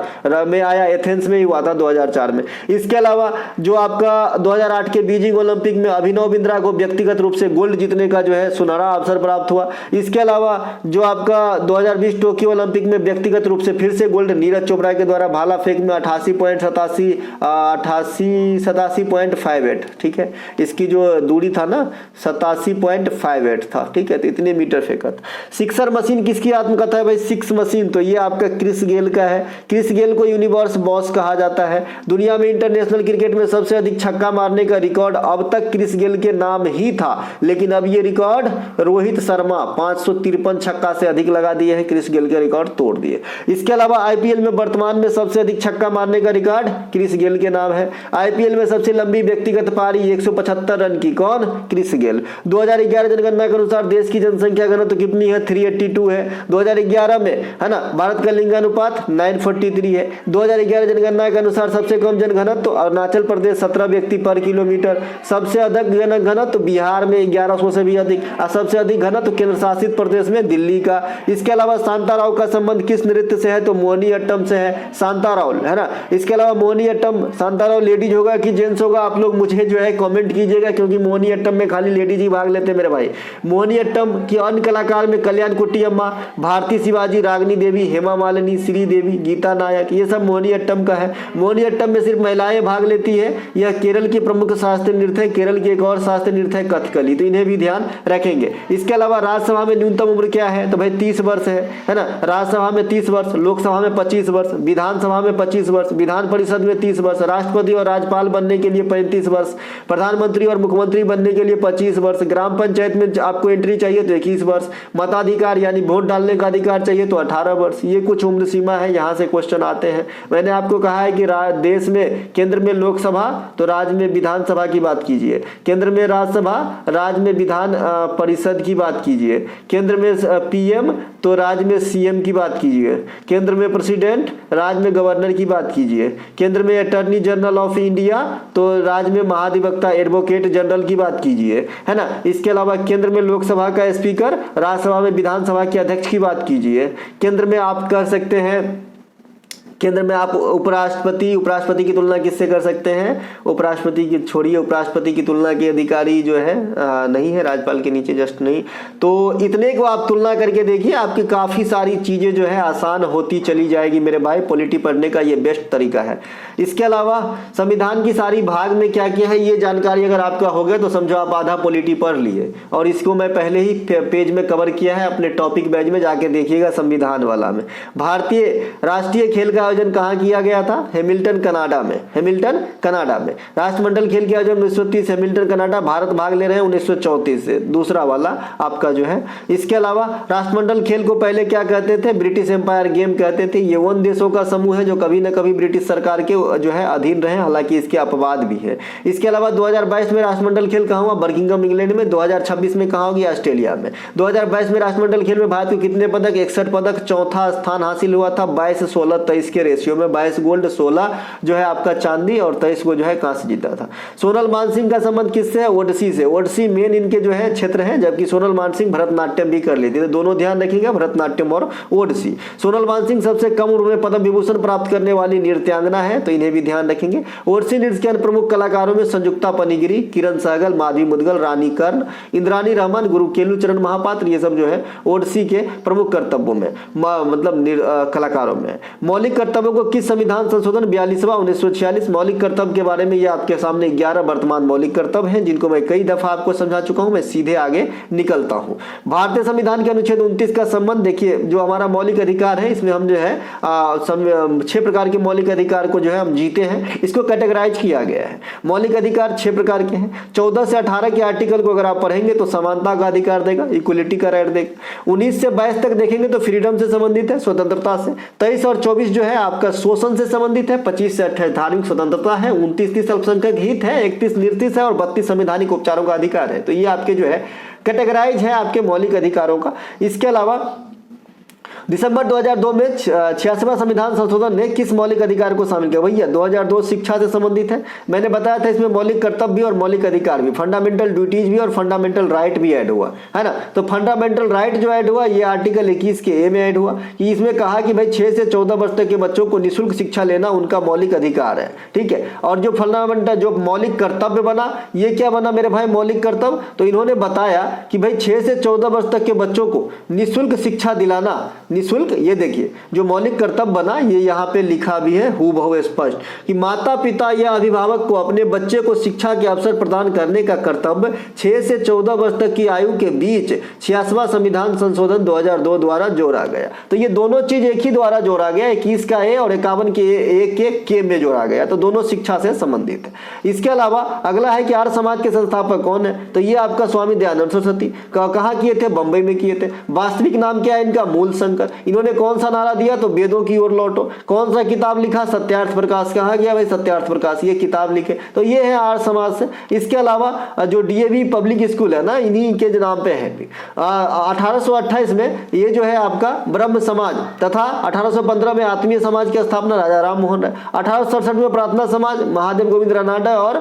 में आया, एथेंस में ही हुआ था 2004 में। इसके अलावा जो आपका 2008 के बीजिंग ओलंपिक में अभिनव बिंद्रा को व्यक्तिगत रूप से गोल्ड जीतने का जो है सुनहरा अवसर प्राप्त हुआ। इसके अलावा जो आपका 2020 टोक्यो ओलंपिक में व्यक्तिगत रूप से फिर से गोल्ड नीरज चोपड़ा के द्वारा भाला फेंक में 88.58, ठीक है। इसकी जो दूरी था ना 87.58 था, ठीक है। तो इतने मीटर फेंका था। सिक्सर मशीन किसकी आत्मकथा है भाई? सिक्स मशीन तो ये आपका क्रिस गेल का है। क्रिस गेल को यूनिवर्स बॉस कहा जाता है। दुनिया में इंटरनेशनल क्रिकेट में सबसे अधिक छक्का मारने का रिकॉर्ड अब तक क्रिस गेल के नाम ही था, लेकिन अब ये रिकॉर्ड रोहित शर्मा 553 छक्का से अधिक लगा दिए हैं, क्रिस गेल के रिकॉर्ड तोड़ दिए। इसके अलावा आईपीएल में वर्तमान में सबसे अधिक छक्का मारने का रिकॉर्ड क्रिस गेल के नाम है। आईपीएल में सबसे लंबी व्यक्तिगत पारी 175 रन की, कौन? Chris Gayle. 2011 जनगणना के अनुसार देश की जनसंख्या घनत्व कितनी है? 382 है 2011 में, है ना। भारत का लिंगानुपात 943 है। 2011 जनगणना के अनुसार सबसे कम जनघनत्व तो अरुणाचल प्रदेश 17 व्यक्ति पर किलोमीटर। सबसे अधिक घनत्व बिहार में 1100 से भी अधिक, और सबसे अधिक घनत्व केंद्र शासित प्रदेश में दिल्ली का। इसके अलावा शांताराव का संबंध किस नृत्य से है? तो मोहिनीअट्टम से है शांताराव, है ना। इसके अलावा मोहिनीअट्टम, शांताराव लेडीज होगा कि जेंट्स होगा? आप लोग मुझे जो है कमेंट कीजिएगा, क्योंकि मोहिनीअट्टम में खाली लेडीज ही भाग लेते हैं मेरे भाई। मोहिनीअट्टम की अन्य कलाकार में कल्याण कुट्टी अम्मा, भारती शिवाजी, रागनी देवी, हेमा मालिनी, श्री देवी, गीता नायक, ये सब मोहिनीअट्टम का है। मोहिनीअट्टम में सिर्फ महिलाएं भाग लेती है। यह केरल की प्रमुख शास्त्रीय नृत्य है। केरल की एक और शास्त्रीय नृत्य है कथकली, तो इन्हें भी ध्यान रखेंगे। इसके अलावा राज्यसभा में न्यूनतम उम्र क्या है? तो भाई 30 वर्ष है ना। राज्यसभा में 30 वर्ष, लोकसभा में 25 वर्ष, विधानसभा में 25 वर्ष, विधान परिषद में 30 वर्ष, राष्ट्रपति और राज्यपाल बनने के लिए 35 वर्ष, प्रधानमंत्री और मुख्यमंत्री बनने के लिए 25 वर्ष, ग्राम पंचायत में आपको एंट्री चाहिए तो 21 वर्ष, मताधिकार यानी वोट डालने का अधिकार चाहिए तो 18 वर्ष। ये कुछ उम्र सीमा है, यहाँ से क्वेश्चन आते हैं। मैंने आपको कहा है कि देश में केंद्र में लोकसभा तो राज्य में विधानसभा की बात कीजिए, केंद्र में राज्यसभा, राज्य में विधान परिषद की बात कीजिए, केंद्र में पीएम तो राज्य में सीएम की बात कीजिए, केंद्र में प्रेसिडेंट, राज्य में गवर्नर की बात कीजिए, केंद्र में अटॉर्नी जनरल ऑफ इंडिया तो राज्य में महाधिवक्ता एडवोकेट जनरल की बात कीजिए, है ना। इसके अलावा केंद्र में लोकसभा का स्पीकर, राज्यसभा में विधानसभा के अध्यक्ष की बात कीजिए, केंद्र में आप कर सकते हैं, केंद्र में आप उपराष्ट्रपति की तुलना किससे कर सकते हैं, उपराष्ट्रपति की छोड़िए, उपराष्ट्रपति की तुलना के अधिकारी जो है नहीं है, राज्यपाल के नीचे जस्ट नहीं। तो इतने को आप तुलना करके देखिए, आपकी काफ़ी सारी चीज़ें जो है आसान होती चली जाएगी मेरे भाई। पॉलिटी पढ़ने का ये बेस्ट तरीका है। इसके अलावा संविधान की सारी भाग में क्या क्या है ये जानकारी अगर आपका हो गया तो समझो आप आधा पॉलिटी पढ़ लिए। और इसको मैं पहले ही पेज में कवर किया है, अपने टॉपिक बैच में जाके देखिएगा संविधान वाला में। भारतीय राष्ट्रीय खेल का आयोजन कहां किया गया था, हैमिल्टन कनाडा में, हैमिल्टन कनाडा में। राष्ट्रमंडल खेल के आयोजन 1930 हैमिल्टन कनाडा, भारत भाग ले रहे हैं 1934 से, दूसरा वाला आपका जो है। इसके अलावा राष्ट्रमंडल खेल को पहले क्या कहते थे, ब्रिटिश एम्पायर गेम कहते थे। ये उन देशों का समूह है जो कभी न कभी ब्रिटिश सरकार के जो है अधीन रहे, हालांकि इसके अपवाद भी है। इसके अलावा 2022 में राष्ट्रमंडल खेल कहां हुआ, बर्मिंघम इंग्लैंड में। 2026 में कहां होगी, ऑस्ट्रेलिया में। 2022 में राष्ट्रमंडल खेल में भारत को कितने पदक, 61 पदक, चौथा स्थान हासिल हुआ था। 22-16-23 के रेशियो में 22 गोल्ड, 16 जो है आपका चांदी और 23 को जो है कांस्य जीता था। सोनल मानसिंह का संबंध किससे है, ओडिसी से। ओडिसी मेन इनके जो है क्षेत्र है, जबकि सोनल मानसिंह भरतनाट्यम भी कर लेती है। तो दोनों ध्यान रखिएगा, भरतनाट्यम और ओडिसी। सोनल मानसिंह सबसे कम उम्र में पद्म विभूषण प्राप्त करने वाली नृत्यांगना है, तो इन्हें भी ध्यान रखेंगे। ओडिसी नृत्य के अन्य प्रमुख कलाकारों में संयुक्ता पनिगिरी, किरण सहगल, माधवी मुदगल, रानी कर्ण, इंद्रानी रहमान, गुरु केलुचरण महापात्र, ये सब जो है ओडिसी के प्रमुख कर्तव्यों में मतलब कलाकारों में। मौलिक कर्तव्यों को किस संविधान संशोधन 42वां 1946। मौलिक कर्तव्य के बारे में ये आपके सामने 11 वर्तमान मौलिक कर्तव्य हैं, जिनको मैं कई दफा आपको समझा चुका हूं। मैं सीधे आगे निकलता हूं। भारतीय संविधान के अनुच्छेद 29 का संबंध देखिए, जो हमारा मौलिक अधिकार है इसमें हम जो है 6 प्रकार के मौलिक अधिकार को जो है हम जीते हैं, इसको कैटेगराइज किया गया है। मौलिक अधिकार 6 प्रकार के हैं। 14 से 18 के आर्टिकल को अगर आप पढ़ेंगे तो समानता का अधिकार देगा, इक्वलिटी का राइट देगा। 19 से 22 तक देखेंगे तो फ्रीडम से संबंधित है, स्वतंत्रता से। 23 और 24 जो है आपका शोषण से संबंधित है। 25 से 28 धार्मिक स्वतंत्रता है। 29-30 अल्पसंख्यक हित है। 31 निर्दिष्ट है और 32 संवैधानिक उपचारों का अधिकार है। तो ये आपके जो है कैटेगराइज है आपके मौलिक अधिकारों का। इसके अलावा दिसंबर 2002 में 86वां संविधान संशोधन ने किस मौलिक अधिकार को शामिल किया, भैया 2002 शिक्षा से संबंधित है। मैंने बताया था इसमें मौलिक कर्तव्य भी और मौलिक अधिकार भी, फंडामेंटल ड्यूटीज भी और फंडामेंटल राइट भी ऐड हुआ है ना। तो फंडामेंटल राइट जो ऐड हुआ ये आर्टिकल 21 के ए में ऐड हुआ कि इसमें कहा कि भाई 6 से 14 वर्ष तक के बच्चों को निःशुल्क शिक्षा लेना उनका मौलिक अधिकार है, ठीक है। और जो फंडामेंटल जो मौलिक कर्तव्य बना, ये क्या बना मेरे भाई, मौलिक कर्तव्य। तो इन्होंने बताया कि भाई 6 से 14 वर्ष तक के बच्चों को निःशुल्क शिक्षा दिलाना, निःशुल्क। ये देखिए जो मौलिक कर्तव्य बना ये यहाँ पे लिखा भी है हूबहू स्पष्ट कि माता पिता या अभिभावक को अपने बच्चे को शिक्षा के अवसर प्रदान करने का कर्तव्य 6 से 14 वर्ष तक की आयु के बीच 86वां संविधान संशोधन 2002 द्वारा जोड़ा गया। तो ये दोनों चीज एक ही द्वारा जोड़ा गया, 21 का ए और 51 के ए के में जोड़ा गया। तो दोनों शिक्षा से संबंधित है। इसके अलावा अगला है कि आर्य समाज के संस्थापक कौन है, तो ये आपका स्वामी दयानंद सरस्वती। कहाँ किए थे, बंबई में किए थे। वास्तविक नाम क्या है इनका, मूल शंकर। इन्होंने कौन सा नारा दिया, तो वेदों की ओर लौटो। कौन सा किताब लिखा, सत्यार्थ प्रकाश। कहा गया भाई, सत्यार्थ प्रकाश, ये किताब लिखे। तो ये है आर्य समाज से। इसके अलावा जो डीएवी पब्लिक स्कूल है ना, इन्हीं के नाम पे है। 1828 में ये जो है आपका ब्रह्म समाज तथा 1815 में आत्मीय समाज की स्थापना राजा राम मोहन राय। 1867 में प्रार्थना समाज महादेव गोविंद रानाडा और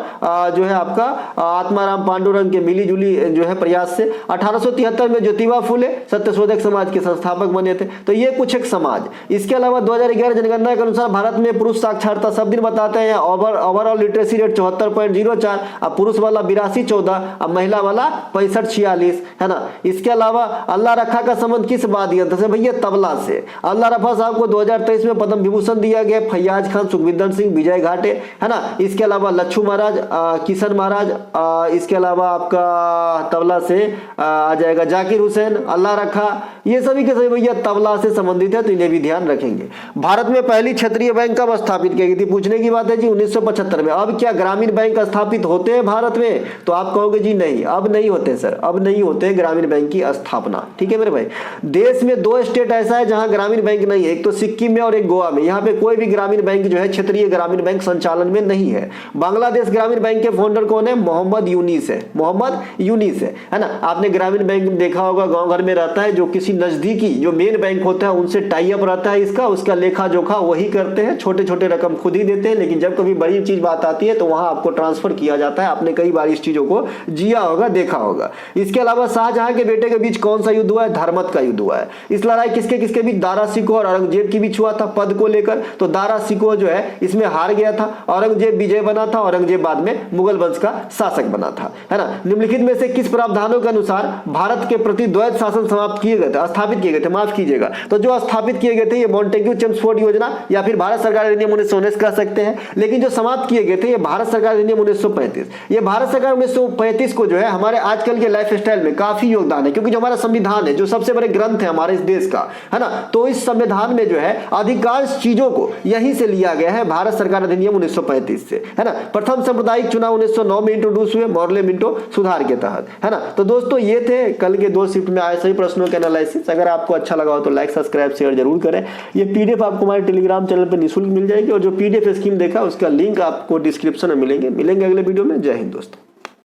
जो है आपका आत्माराम पांडुरंग के मिली जुली जो है प्रयास से। 1873 में ज्योतिबा फुले सत्यशोधक समाज के संस्थापक बने थे। तो ये कुछ एक समाज। इसके अलावा 2011 जनगणना के अनुसार भारत में पुरुष साक्षरता सब दिन बताते हैं ओवरऑल लिटरेसी रेट 74.04, अब पुरुष वाला 82-14, अब महिला वाला 65-46 है ना। इसके अलावा अल्लाह रखा का संबंध किस वाद्य यंत्र से, भैया तबला से। अल्लाह रफा साहब को 2023 में पद्म विभूषण दिया गया। फैयाज खान, सुखविंदर सिंह, विजय घाटे है ना। इसके अलावा लच्छू महाराज, किशन महाराज, इसके अलावा आपका तबला से आ जाएगा जाकिर हुसैन, अल्लाह रखा, ये सभी के सभी भैया तबला से संबंधित है, तो इन्हें भी ध्यान रखेंगे। भारत में पहली क्षेत्रीय बैंक कब स्थापित की गई थी, पूछने की बात है जी, 1975 में। अब क्या ग्रामीण बैंक स्थापित होते हैं भारत में, तो आप कहोगे जी नहीं, अब नहीं होते सर, अब नहीं होते ग्रामीण बैंक की स्थापना। ठीक है मेरे भाई। देश में 2 स्टेट ऐसा है जहां ग्रामीण बैंक नहीं है, एक तो सिक्किम में और एक गोवा में। यहाँ पे कोई भी ग्रामीण बैंक जो है क्षेत्रीय ग्रामीण बैंक संचालन में नहीं है। बांग्लादेश ग्रामीण बैंक के फाउंडर कौन है, मोहम्मद यूनिस है, मोहम्मद यूनिस है ना। आपने ग्रामीण बैंक देखा होगा, गांव घर में रहता है, जो किसी नजदीकी जो मेन बैंक होता है उनसे टाई अप रहता है इसका, उसका लेखा जोखा वही करते हैं, छोटे छोटे रकम खुद ही देते हैं, लेकिन जब कभी बड़ी चीज बात आती है तो वहां आपको ट्रांसफर किया जाता है। आपने कई बार इस चीजों को जिया होगा, देखा होगा। इसके अलावा शाहजहां के बेटे के बीच कौन सा युद्ध हुआ है, धर्मत का युद्ध हुआ है। इस लड़ाई किसके किसके बीच, दारा शिकोह और औरंगजेब के बीच हुआ था पद को लेकर। तो दारा शिकोह जो है इसमें हार गया था, औरंगजेब विजय बना था, औरंगजेब बाद में मुगल वंश का शासक बना था, है ना। निम्नलिखित में से किस प्रावधानों के अनुसार भारत के प्रति द्वैत शासन समाप्त किए गए थे, स्थापित किए गए थे, माफ कीजिएगा। तो जो स्थापित किए गए थे ये मॉन्टेग्यू चेम्सफोर्ड योजना या फिर भारत सरकार अधिनियम 1919 कह सकते हैं, लेकिन जो समाप्त किए गए थे ये भारत सरकार अधिनियम 1935। ये भारत सरकार 1935 को जो है हमारे आजकल के लाइफ स्टाइल में काफी योगदान है, क्योंकि जो हमारा संविधान है, जो सबसे बड़े ग्रंथ है हमारे इस देश का, है ना, तो इस संविधान में जो है अधिकांश चीजों को यहीं से लिया गया है, भारत सरकार अधिनियम 1935 से, है ना। प्रथम सांप्रदायिक चुनाव 1909 में इंट्रोड्यूस हुए मॉर्ले मिंटो सुधार के तहत, है ना। तो दोस्तों ये थे कल के 2 शिफ्ट में आए सभी प्रश्नों के एनालिसिस। अगर आपको अच्छा लगा हो तो लाइक सब्सक्राइब शेयर जरूर करें। ये पीडीएफ आपको हमारे टेलीग्राम चैनल पर निःशुल्क मिल जाएगी, और जो पीडीएफ स्कीम देखा उसका लिंक आपको डिस्क्रिप्शन में मिलेंगे अगले वीडियो में। जय हिंद दोस्तों।